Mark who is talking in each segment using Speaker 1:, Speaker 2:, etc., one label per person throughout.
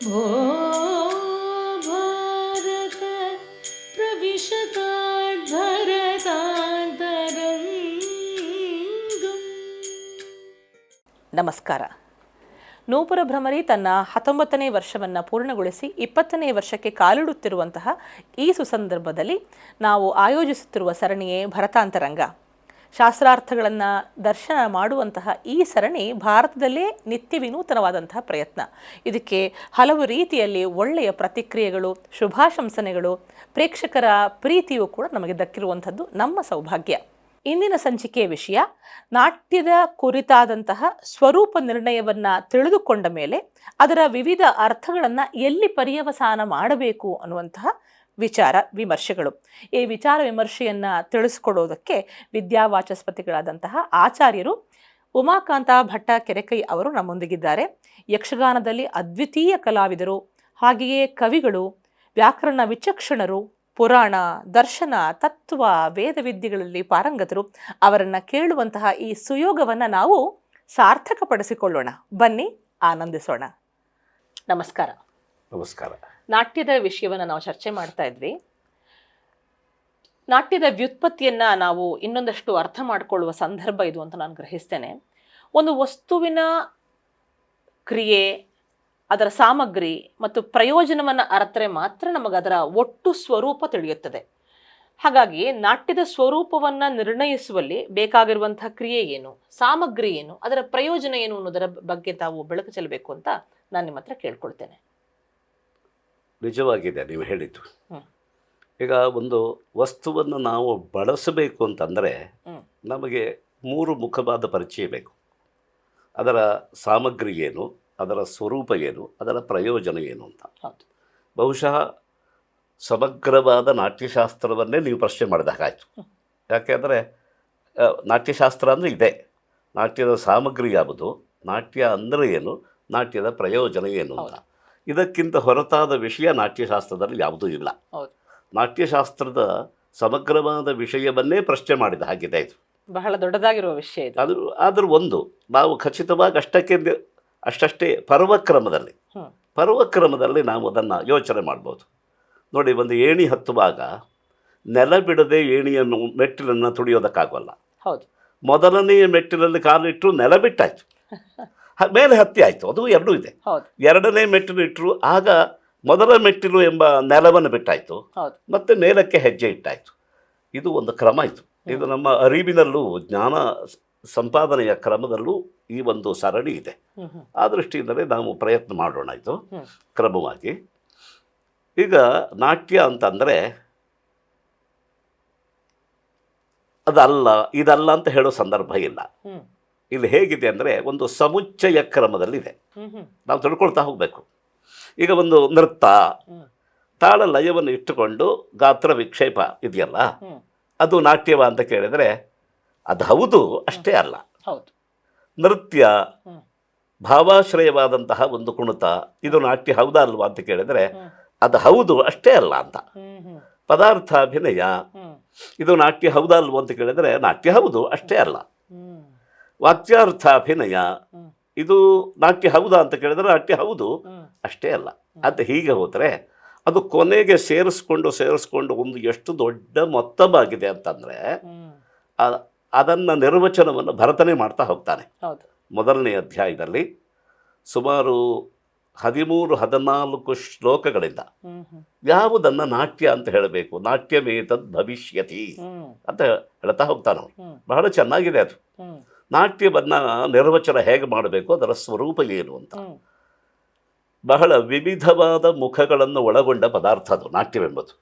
Speaker 1: भो भारत प्रविशतात् भरतान्तरङ्गम्.
Speaker 2: ನಮಸ್ಕಾರ. ನೂಪುರ ಭ್ರಮರಿ ತನ್ನ 19ನೇ ವರ್ಷವನ್ನು ಪೂರ್ಣಗೊಳಿಸಿ 20ನೇ ವರ್ಷಕ್ಕೆ ಕಾಲಿಡುತ್ತಿರುವಂತಹ ಈ ಸುಸಂದರ್ಭದಲ್ಲಿ ನಾವು ಆಯೋಜಿಸುತ್ತಿರುವ ಸರಣಿಯೇ ಭರತಾಂತರಂಗ. ಶಾಸ್ತ್ರಾರ್ಥಗಳನ್ನು ದರ್ಶನ ಮಾಡುವಂತಹ ಈ ಸರಣಿ ಭಾರತದಲ್ಲೇ ನಿತ್ಯ ವಿನೂತನವಾದಂತಹ ಪ್ರಯತ್ನ. ಇದಕ್ಕೆ ಹಲವು ರೀತಿಯಲ್ಲಿ ಒಳ್ಳೆಯ ಪ್ರತಿಕ್ರಿಯೆಗಳು, ಶುಭಾಶಂಸನೆಗಳು, ಪ್ರೇಕ್ಷಕರ ಪ್ರೀತಿಯೂ ಕೂಡ ನಮಗೆ ದಕ್ಕಿರುವಂಥದ್ದು ನಮ್ಮ ಸೌಭಾಗ್ಯ. ಇಂದಿನ ಸಂಚಿಕೆಯ ವಿಷಯ ನಾಟ್ಯದ ಕುರಿತಾದಂತಹ ಸ್ವರೂಪ ನಿರ್ಣಯವನ್ನು ತಿಳಿದುಕೊಂಡ ಮೇಲೆ ಅದರ ವಿವಿಧ ಅರ್ಥಗಳನ್ನು ಎಲ್ಲಿ ಪರ್ಯವಸಾನ ಮಾಡಬೇಕು ಅನ್ನುವಂತಹ ವಿಚಾರ ವಿಮರ್ಶೆಗಳು. ಈ ವಿಚಾರ ವಿಮರ್ಶೆಯನ್ನು ತಿಳಿಸ್ಕೊಡೋದಕ್ಕೆ ವಿದ್ಯಾವಾಚಸ್ಪತಿಗಳಾದಂತಹ ಆಚಾರ್ಯರು ಉಮಾಕಾಂತ ಭಟ್ಟ ಕೆರೆಕೈ ಅವರು ನಮ್ಮೊಂದಿಗಿದ್ದಾರೆ. ಯಕ್ಷಗಾನದಲ್ಲಿ ಅದ್ವಿತೀಯ ಕಲಾವಿದರು, ಹಾಗೆಯೇ ಕವಿಗಳು, ವ್ಯಾಕರಣ ವಿಚಕ್ಷಣರು, ಪುರಾಣ, ದರ್ಶನ, ತತ್ವ, ವೇದವಿದ್ಯೆಗಳಲ್ಲಿ ಪಾರಂಗತರು. ಅವರನ್ನು ಕೇಳುವಂತಹ ಈ ಸುಯೋಗವನ್ನು ನಾವು ಸಾರ್ಥಕಪಡಿಸಿಕೊಳ್ಳೋಣ. ಬನ್ನಿ, ಆನಂದಿಸೋಣ. ನಮಸ್ಕಾರ.
Speaker 3: ನಮಸ್ಕಾರ.
Speaker 2: ನಾಟ್ಯದ ವಿಷಯವನ್ನು ನಾವು ಚರ್ಚೆ ಮಾಡ್ತಾ ಇದ್ವಿ. ನಾಟ್ಯದ ವ್ಯುತ್ಪತ್ತಿಯನ್ನು ನಾವು ಇನ್ನೊಂದಷ್ಟು ಅರ್ಥ ಮಾಡಿಕೊಳ್ಳುವ ಸಂದರ್ಭ ಇದು ಅಂತ ನಾನು ಗ್ರಹಿಸ್ತೇನೆ. ಒಂದು ವಸ್ತುವಿನ ಕ್ರಿಯೆ, ಅದರ ಸಾಮಗ್ರಿ ಮತ್ತು ಪ್ರಯೋಜನವನ್ನು ಅರ್ಥರೆ ಮಾತ್ರ ನಮಗದರ ಒಟ್ಟು ಸ್ವರೂಪ ತಿಳಿಯುತ್ತದೆ. ಹಾಗಾಗಿ ನಾಟ್ಯದ ಸ್ವರೂಪವನ್ನು ನಿರ್ಣಯಿಸುವಲ್ಲಿ ಬೇಕಾಗಿರುವಂತಹ ಕ್ರಿಯೆ ಏನು, ಸಾಮಗ್ರಿ ಏನು, ಅದರ ಪ್ರಯೋಜನ ಏನು ಅನ್ನೋದರ ಬಗ್ಗೆ ತಾವು ಬೆಳಕು ಚೆಲ್ಲಬೇಕು ಅಂತ ನಾನು ನಿಮ್ಮ ಹತ್ರ ಕೇಳ್ಕೊಳ್ತೇನೆ.
Speaker 3: ನಿಜವಾಗಿದೆ ನೀವು ಹೇಳಿದ್ದು. ಈಗ ಒಂದು ವಸ್ತುವನ್ನು ನಾವು ಬಳಸಬೇಕು ಅಂತಂದರೆ ನಮಗೆ 3 ಮುಖವಾದ ಪರಿಚಯ ಬೇಕು. ಅದರ ಸಾಮಗ್ರಿ ಏನು, ಅದರ ಸ್ವರೂಪ ಏನು, ಅದರ ಪ್ರಯೋಜನ ಏನು ಅಂತ. ಬಹುಶಃ ಸಮಗ್ರವಾದ ನಾಟ್ಯಶಾಸ್ತ್ರವನ್ನೇ ನೀವು ಪ್ರಶ್ನೆ ಮಾಡಿದಾಗಾಯಿತು. ಯಾಕೆಂದರೆ ನಾಟ್ಯಶಾಸ್ತ್ರ ಅಂದರೆ ಇದೆ. ನಾಟ್ಯದ ಸಾಮಗ್ರಿ ಯಾವುದು, ನಾಟ್ಯ ಅಂದರೆ ಏನು, ನಾಟ್ಯದ ಪ್ರಯೋಜನ ಏನು ಅಂತ. ಇದಕ್ಕಿಂತ ಹೊರತಾದ ವಿಷಯ ನಾಟ್ಯಶಾಸ್ತ್ರದಲ್ಲಿ ಯಾವುದೂ ಇಲ್ಲ. ನಾಟ್ಯಶಾಸ್ತ್ರದ ಸಮಗ್ರವಾದ ವಿಷಯವನ್ನೇ ಪ್ರಶ್ನೆ ಮಾಡಿದ ಹಾಗಿದೆ ಇದು.
Speaker 2: ಬಹಳ ದೊಡ್ಡದಾಗಿರುವ ವಿಷಯ ಇದು.
Speaker 3: ಆದರೂ ಒಂದು ನಾವು ಖಚಿತವಾಗಿ ಅಷ್ಟೇ ಪರ್ವಕ್ರಮದಲ್ಲಿ ನಾವು ಅದನ್ನು ಯೋಚನೆ ಮಾಡ್ಬೋದು. ನೋಡಿ, ಒಂದು ಏಣಿ ಹತ್ತುವಾಗ ನೆಲ ಬಿಡದೆ ಏಣಿಯನ್ನು ಮೆಟ್ಟಿಲನ್ನು ತುಳಿಯೋದಕ್ಕಾಗೋಲ್ಲ.
Speaker 2: ಹೌದು.
Speaker 3: ಮೊದಲನೆಯ ಮೆಟ್ಟಿಲಲ್ಲಿ ಕಾಲಿಟ್ಟರು ನೆಲ ಬಿಟ್ಟಾಯ್ತು, ಮೇಲೆ ಹತ್ತಿ ಆಯಿತು, ಅದು ಎರಡೂ ಇದೆ. ಎರಡನೇ ಮೆಟ್ಟಿಲು ಇಟ್ಟರು ಆಗ ಮೊದಲ ಮೆಟ್ಟಿಲು ಎಂಬ ನೆಲವನ್ನು ಬಿಟ್ಟಾಯಿತು, ಮತ್ತೆ ಮೇಲಕ್ಕೆ ಹೆಜ್ಜೆ ಇಟ್ಟಾಯಿತು. ಇದು ಒಂದು ಕ್ರಮ ಇತ್ತು. ಇದು ನಮ್ಮ ಅರಿವಿನಲ್ಲೂ ಜ್ಞಾನ ಸಂಪಾದನೆಯ ಕ್ರಮದಲ್ಲೂ ಈ ಒಂದು ಸರಣಿ ಇದೆ. ಆ ದೃಷ್ಟಿಯಿಂದಲೇ ನಾವು ಪ್ರಯತ್ನ ಮಾಡೋಣ ಇದು ಕ್ರಮವಾಗಿ. ಈಗ ನಾಟ್ಯ ಅಂತಂದರೆ ಅದಲ್ಲ ಇದಲ್ಲ ಅಂತ ಹೇಳೋ ಸಂದರ್ಭ ಇಲ್ಲ. ಇಲ್ಲಿ ಹೇಗಿದೆ ಅಂದರೆ ಒಂದು ಸಮುಚ್ಚಯ ಕ್ರಮದಲ್ಲಿದೆ, ನಾವು ತಿಳ್ಕೊಳ್ತಾ ಹೋಗಬೇಕು. ಈಗ ಒಂದು ನೃತ್ಯ ತಾಳ ಲಯವನ್ನು ಇಟ್ಟುಕೊಂಡು ಗಾತ್ರ ವಿಕ್ಷೇಪ ಇದೆಯಲ್ಲ, ಅದು ನಾಟ್ಯವ ಅಂತ ಕೇಳಿದರೆ ಅದು ಹೌದು, ಅಷ್ಟೇ ಅಲ್ಲ. ನೃತ್ಯ ಭಾವಾಶ್ರಯವಾದಂತಹ ಒಂದು ಕುಣಿತ, ಇದು ನಾಟ್ಯ ಹೌದಾ ಅಲ್ವಾ ಅಂತ ಕೇಳಿದರೆ ಅದು ಹೌದು, ಅಷ್ಟೇ ಅಲ್ಲ ಅಂತ. ಪದಾರ್ಥಾಭಿನಯ, ಇದು ನಾಟ್ಯ ಹೌದಾ ಅಲ್ವ ಅಂತ ಕೇಳಿದರೆ ನಾಟ್ಯ ಹೌದು, ಅಷ್ಟೇ ಅಲ್ಲ. ವಾಚ್ಯಾರ್ಥಾಭಿನಯ, ಇದು ನಾಟ್ಯ ಹೌದಾ ಅಂತ ಕೇಳಿದರೆ ನಾಟ್ಯ ಹೌದು, ಅಷ್ಟೇ ಅಲ್ಲ ಅಂತ. ಹೀಗೆ ಹೋದರೆ ಅದು ಕೊನೆಗೆ ಸೇರಿಸ್ಕೊಂಡು ಒಂದು ಎಷ್ಟು ದೊಡ್ಡ ಮೊತ್ತವಾಗಿದೆ ಅಂತಂದರೆ ಅದನ್ನು ನಿರ್ವಚನವನ್ನು ಭರತನೇ ಮಾಡ್ತಾ ಹೋಗ್ತಾನೆ. ಮೊದಲನೇ ಅಧ್ಯಾಯದಲ್ಲಿ ಸುಮಾರು 13-14 ಶ್ಲೋಕಗಳಿಂದ ಯಾವುದನ್ನು ನಾಟ್ಯ ಅಂತ ಹೇಳಬೇಕು, ನಾಟ್ಯಮೇತದ್ ಭವಿಷ್ಯತಿ ಅಂತ ಹೇಳ್ತಾ ಹೋಗ್ತಾನೆ. ಬಹಳ ಚೆನ್ನಾಗಿದೆ ಅದು. ನಾಟ್ಯವನ್ನು ನಿರ್ವಚನ ಹೇಗೆ ಮಾಡಬೇಕು, ಅದರ ಸ್ವರೂಪ ಏನು ಅಂತ. ಬಹಳ ವಿವಿಧವಾದ ಮುಖಗಳನ್ನು ಒಳಗೊಂಡ ಪದಾರ್ಥ ಅದು ನಾಟ್ಯವೆಂಬುದು.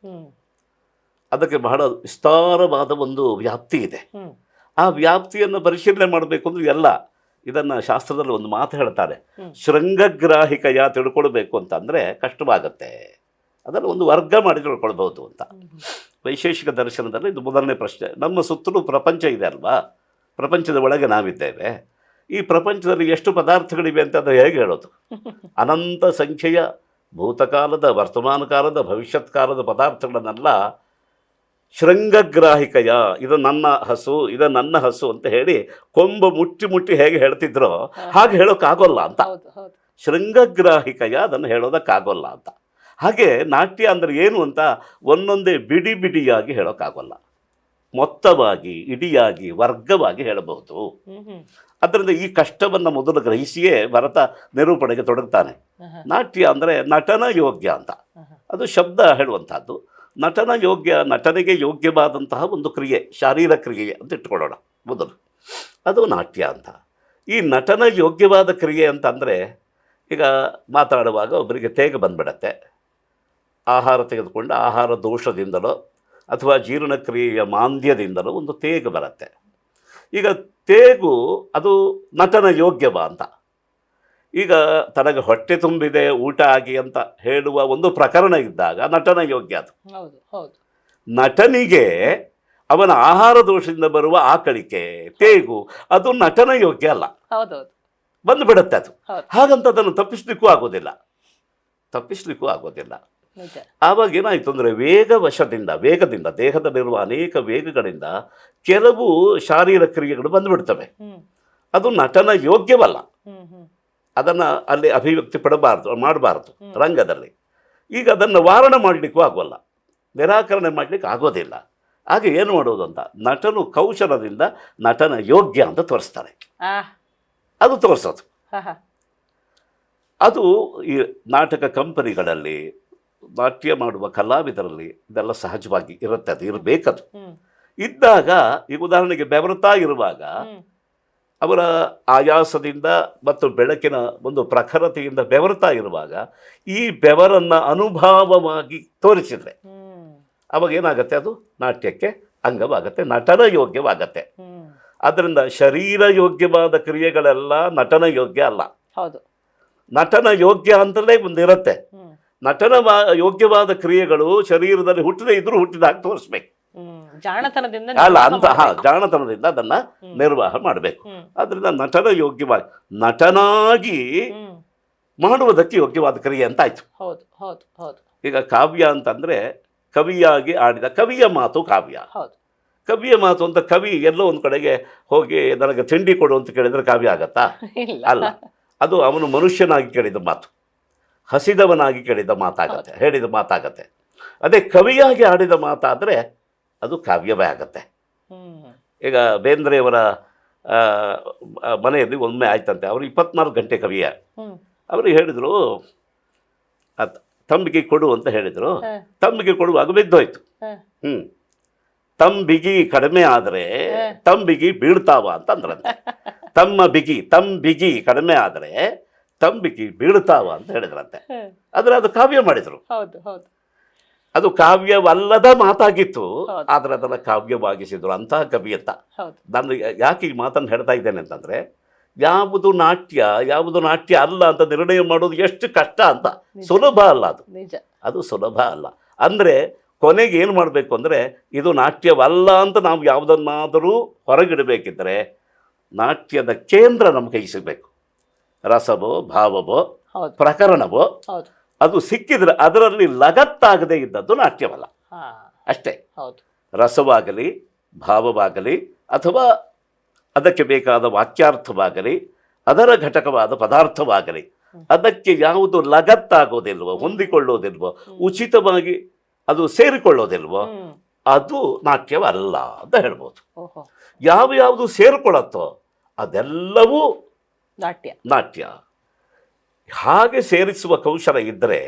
Speaker 3: ಅದಕ್ಕೆ ಬಹಳ ವಿಸ್ತಾರವಾದ ಒಂದು ವ್ಯಾಪ್ತಿ ಇದೆ. ಆ ವ್ಯಾಪ್ತಿಯನ್ನು ಪರಿಶೀಲನೆ ಮಾಡಬೇಕು ಅಂದರೆ ಎಲ್ಲ ಇದನ್ನು ಶಾಸ್ತ್ರದಲ್ಲಿ ಒಂದು ಮಾತು ಹೇಳ್ತಾರೆ, ಶೃಂಗಗ್ರಾಹಿಕೆಯ ತಿಳ್ಕೊಳ್ಬೇಕು ಅಂತಂದರೆ ಕಷ್ಟವಾಗತ್ತೆ, ಅದನ್ನು ಒಂದು ವರ್ಗ ಮಾಡಿ ತಿಳ್ಕೊಳ್ಬೋದು ಅಂತ. ವೈಶೇಷಿಕ ದರ್ಶನದಲ್ಲಿ ಇದು ಮೊದಲನೇ ಪ್ರಶ್ನೆ. ನಮ್ಮ ಸುತ್ತಲೂ ಪ್ರಪಂಚ ಇದೆ ಅಲ್ವಾ, ಪ್ರಪಂಚದ ಒಳಗೆ ನಾವಿದ್ದೇವೆ. ಈ ಪ್ರಪಂಚದಲ್ಲಿ ಎಷ್ಟು ಪದಾರ್ಥಗಳಿವೆ ಅಂತ ಅದು ಹೇಗೆ ಹೇಳೋದು? ಅನಂತ ಸಂಖ್ಯೆಯ ಭೂತಕಾಲದ, ವರ್ತಮಾನ ಕಾಲದ, ಭವಿಷ್ಯತ್ ಕಾಲದ ಪದಾರ್ಥಗಳನ್ನೆಲ್ಲ ಶೃಂಗಗ್ರಾಹಿಕೆಯ, ಇದು ನನ್ನ ಹಸು, ಇದು ನನ್ನ ಹಸು ಅಂತ ಹೇಳಿ ಕೊಂಬು ಮುಟ್ಟಿ ಹೇಗೆ ಹೇಳ್ತಿದ್ರೋ ಹಾಗೆ ಹೇಳೋಕ್ಕಾಗೋಲ್ಲ ಅಂತ. ಶೃಂಗಗ್ರಾಹಿಕಯ ಅದನ್ನು ಹೇಳೋದಕ್ಕಾಗೋಲ್ಲ ಅಂತ. ಹಾಗೆ ನಾಟ್ಯ ಅಂದರೆ ಏನು ಅಂತ ಒಂದೊಂದೇ ಬಿಡಿ ಬಿಡಿಯಾಗಿ ಹೇಳೋಕ್ಕಾಗೋಲ್ಲ, ಮೊತ್ತವಾಗಿ ಇಡಿಯಾಗಿ ವರ್ಗವಾಗಿ ಹೇಳಬಹುದು. ಅದರಿಂದ ಈ ಕಷ್ಟವನ್ನು ಮೊದಲು ಗ್ರಹಿಸಿಯೇ ಭರತ ನಿರೂಪಣೆಗೆ ತೊಡಗ್ತಾನೆ. ನಾಟ್ಯ ಅಂದರೆ ನಟನ ಯೋಗ್ಯ ಅಂತ, ಅದು ಶಬ್ದ ಹೇಳುವಂಥದ್ದು. ನಟನ ಯೋಗ್ಯ, ನಟನೆಗೆ ಯೋಗ್ಯವಾದಂತಹ ಒಂದು ಕ್ರಿಯೆ, ಶಾರೀರ ಕ್ರಿಯೆ ಅಂತ ಇಟ್ಕೊಳ್ಳೋಣ ಮೊದಲು, ಅದು ನಾಟ್ಯ ಅಂತ. ಈ ನಟನ ಯೋಗ್ಯವಾದ ಕ್ರಿಯೆ ಅಂತಂದರೆ, ಈಗ ಮಾತಾಡುವಾಗ ಒಬ್ಬರಿಗೆ ತೇಗ ಬಂದ್ಬಿಡತ್ತೆ, ಆಹಾರ ತೆಗೆದುಕೊಂಡು ಆಹಾರ ದೋಷದಿಂದಲೋ ಅಥವಾ ಜೀರ್ಣಕ್ರಿಯೆಯ ಮಾಂದ್ಯದಿಂದಲೋ ಒಂದು ತೇಗ ಬರುತ್ತೆ. ಈಗ ತೇಗು ಅದು ನಟನ ಯೋಗ್ಯವಾ ಅಂತ. ಈಗ ತನಗೆ ಹೊಟ್ಟೆ ತುಂಬಿದೆ ಊಟ ಆಗಿ ಅಂತ ಹೇಳುವ ಒಂದು ಪ್ರಕರಣ ಇದ್ದಾಗ ನಟನ ಯೋಗ್ಯ ಅದು.
Speaker 2: ಹೌದು ಹೌದು.
Speaker 3: ನಟನಿಗೆ ಅವನ ಆಹಾರ ದೋಷದಿಂದ ಬರುವ ಆಕಳಿಕೆ ತೇಗು ಅದು ನಟನ ಯೋಗ್ಯ ಅಲ್ಲ,
Speaker 2: ಹೌದೌದು,
Speaker 3: ಬಂದುಬಿಡುತ್ತೆ ಅದು.
Speaker 2: ಹೌದು.
Speaker 3: ಹಾಗಂತ ಅದನ್ನು ತಪ್ಪಿಸ್ಲಿಕ್ಕೂ ಆಗೋದಿಲ್ಲ.
Speaker 2: ನಿಜ.
Speaker 3: ಆವಾಗ ಏನಾಯಿತು ಅಂದರೆ ವೇಗದಿಂದ ದೇಹದಲ್ಲಿರುವ ಅನೇಕ ವೇಗಗಳಿಂದ ಕೆಲವು ಶಾರೀರ ಕ್ರಿಯೆಗಳು ಬಂದುಬಿಡ್ತವೆ. ಅದು ನಟನ ಯೋಗ್ಯವಲ್ಲ, ಅದನ್ನು ಅಲ್ಲಿ ಅಭಿವ್ಯಕ್ತಿ ಮಾಡಬಾರ್ದು ರಂಗದಲ್ಲಿ. ಈಗ ಅದನ್ನು ವಾರಣ ಮಾಡಲಿಕ್ಕೂ ಆಗೋಲ್ಲ, ನಿರಾಕರಣೆ ಮಾಡಲಿಕ್ಕೆ ಆಗೋದಿಲ್ಲ. ಹಾಗೆ ಏನು ಮಾಡೋದು ಅಂತ ನಟನು ಕೌಶಲದಿಂದ ನಟನ ಯೋಗ್ಯ ಅಂತ ತೋರಿಸ್ತಾನೆ. ಅದು ತೋರಿಸೋದು. ಅದು ಈ ನಾಟಕ ಕಂಪನಿಗಳಲ್ಲಿ ನಾಟ್ಯ ಮಾಡುವ ಕಲಾವಿದರಲ್ಲಿ ಇದೆಲ್ಲ ಸಹಜವಾಗಿ ಇರುತ್ತೆ, ಅದು ಇರಬೇಕದು. ಇದ್ದಾಗ ಈಗ ಉದಾಹರಣೆಗೆ ಬೆವರುತ್ತಾ ಇರುವಾಗ ಅವರ ಆಯಾಸದಿಂದ ಮತ್ತು ಬೆಳಕಿನ ಒಂದು ಪ್ರಖರತೆಯಿಂದ ಬೆವರುತ್ತಾ ಇರುವಾಗ ಈ ಬೆವರನ್ನು ಅನುಭವವಾಗಿ ತೋರಿಸಿದರೆ ಅವಾಗ ಏನಾಗುತ್ತೆ, ಅದು ನಾಟ್ಯಕ್ಕೆ ಅಂಗವಾಗತ್ತೆ, ನಟನ ಯೋಗ್ಯವಾಗತ್ತೆ. ಆದ್ದರಿಂದ ಶರೀರ ಯೋಗ್ಯವಾದ ಕ್ರಿಯೆಗಳೆಲ್ಲ ನಟನ ಯೋಗ್ಯ ಅಲ್ಲ.
Speaker 2: ಹೌದು,
Speaker 3: ನಟನ ಯೋಗ್ಯ ಅಂತಲೇ ಒಂದಿರುತ್ತೆ. ನಟನ ಯೋಗ್ಯವಾದ ಕ್ರಿಯೆಗಳು ಶರೀರದಲ್ಲಿ ಹುಟ್ಟದೇ ಇದ್ರೂ ಹುಟ್ಟಿದಾಗ ತೋರಿಸ್ಬೇಕು,
Speaker 2: ಜಾಣತನದಿಂದ
Speaker 3: ಜಾಣತನದಿಂದ ಅದನ್ನ ನಿರ್ವಾಹ ಮಾಡಬೇಕು. ಆದ್ರಿಂದ ನಟನ ಯೋಗ್ಯವಾಗಿ ನಟನಾಗಿ ಮಾಡುವುದಕ್ಕೆ ಯೋಗ್ಯವಾದ ಕ್ರಿಯೆ ಅಂತ ಆಯ್ತು.
Speaker 2: ಹೌದು ಹೌದು ಹೌದು.
Speaker 3: ಈಗ ಕಾವ್ಯ ಅಂತಂದ್ರೆ ಕವಿಯಾಗಿ ಆಡಿದ, ಕವಿಯ ಮಾತು ಕಾವ್ಯ. ಕವಿಯ ಮಾತು ಅಂತ ಕವಿ ಎಲ್ಲೋ ಒಂದು ಕಡೆಗೆ ಹೋಗಿ ನನಗೆ ತಿಂಡಿ ಕೊಡು ಅಂತ ಕೇಳಿದ್ರೆ ಕಾವ್ಯ ಆಗತ್ತಾ? ಅಲ್ಲ, ಅದು ಅವನು ಮನುಷ್ಯನಾಗಿ ಕೇಳಿದ ಮಾತು, ಹಸಿದವನಾಗಿ ಕೇಳಿದ ಮಾತಾಗತ್ತೆ, ಹೇಳಿದ ಮಾತಾಗತ್ತೆ. ಅದೇ ಕವಿಯಾಗಿ ಆಡಿದ ಮಾತಾದರೆ ಅದು ಕಾವ್ಯವೇ ಆಗತ್ತೆ. ಈಗ ಬೇಂದ್ರೆಯವರ ಮನೆಯಲ್ಲಿ ಒಮ್ಮೆ ಆಯ್ತಂತೆ, ಅವರು 24 ಗಂಟೆ ಕವಿಯ. ಅವ್ರಿಗೆ ಹೇಳಿದರು ತಂಬಿಗೆ ಕೊಡು ಅಂತ ಹೇಳಿದರು. ತಂಬಿಗೆ ಕೊಡುವಾಗ ಬಿದ್ದೋಯ್ತು. ತಂಬಿಗಿ ಕಡಿಮೆ ಆದರೆ ತಂಬಿಗಿ ಬೀಳ್ತಾವ ಅಂತ ಅಂದ್ರಂತೆ. ತಂಬಿಗಿ ಕಡಿಮೆ ಆದರೆ ತಂಬಿಗಿ ಬೀಳ್ತಾವ ಅಂತ ಹೇಳಿದ್ರಂತೆ. ಆದರೆ ಅದು ಕಾವ್ಯ ಮಾಡಿದರು. ಅದು ಕಾವ್ಯವಲ್ಲದ ಮಾತಾಗಿತ್ತು, ಆದರೆ ಅದನ್ನು ಕಾವ್ಯವಾಗಿಸಿದ್ರು ಅಂತಹ ಕವಿ ಅಂತ. ನಾನು ಯಾಕೆ ಈ ಮಾತನ್ನು ಹೇಳ್ತಾ ಇದ್ದೇನೆ ಅಂತಂದರೆ, ಯಾವುದು ನಾಟ್ಯ ಅಲ್ಲ ಅಂತ ನಿರ್ಣಯ ಮಾಡೋದು ಎಷ್ಟು ಕಷ್ಟ ಅಂತ. ಸುಲಭ ಅಲ್ಲ ಅದು ಸುಲಭ ಅಲ್ಲ. ಅಂದರೆ ಕೊನೆಗೆ ಏನು ಮಾಡಬೇಕು ಅಂದರೆ, ಇದು ನಾಟ್ಯವಲ್ಲ ಅಂತ ನಾವು ಯಾವುದನ್ನಾದರೂ ಹೊರಗಿಡಬೇಕಿದ್ದರೆ ನಾಟ್ಯದ ಕೇಂದ್ರ ನಮ್ಮ ಕೈ ಸಿಗಬೇಕು. ರಸವೋ ಭಾವವೋ ಪ್ರಕರಣವೋ ಅದು ಸಿಕ್ಕಿದ್ರೆ ಅದರಲ್ಲಿ ಲಗತ್ತಾಗದೇ ಇದ್ದದ್ದು ನಾಟ್ಯವಲ್ಲ ಅಷ್ಟೇ. ರಸವಾಗಲಿ ಭಾವವಾಗಲಿ ಅಥವಾ ಅದಕ್ಕೆ ಬೇಕಾದ ವಾಕ್ಯಾರ್ಥವಾಗಲಿ ಅದರ ಘಟಕವಾದ ಪದಾರ್ಥವಾಗಲಿ ಅದಕ್ಕೆ ಯಾವುದು ಲಗತ್ತಾಗೋದಿಲ್ವೋ, ಹೊಂದಿಕೊಳ್ಳೋದಿಲ್ವೋ, ಉಚಿತವಾಗಿ ಅದು ಸೇರಿಕೊಳ್ಳೋದಿಲ್ವೋ ಅದು ನಾಟ್ಯವಲ್ಲ ಅಂತ ಹೇಳ್ಬೋದು. ಯಾವುದು ಸೇರಿಕೊಳ್ಳುತ್ತೋ ಅದೆಲ್ಲವೂ ನಾಟ್ಯ. ಹಾಗೆ ಸೇರಿಸುವ ಕೌಶಲ ಇದ್ದರೆ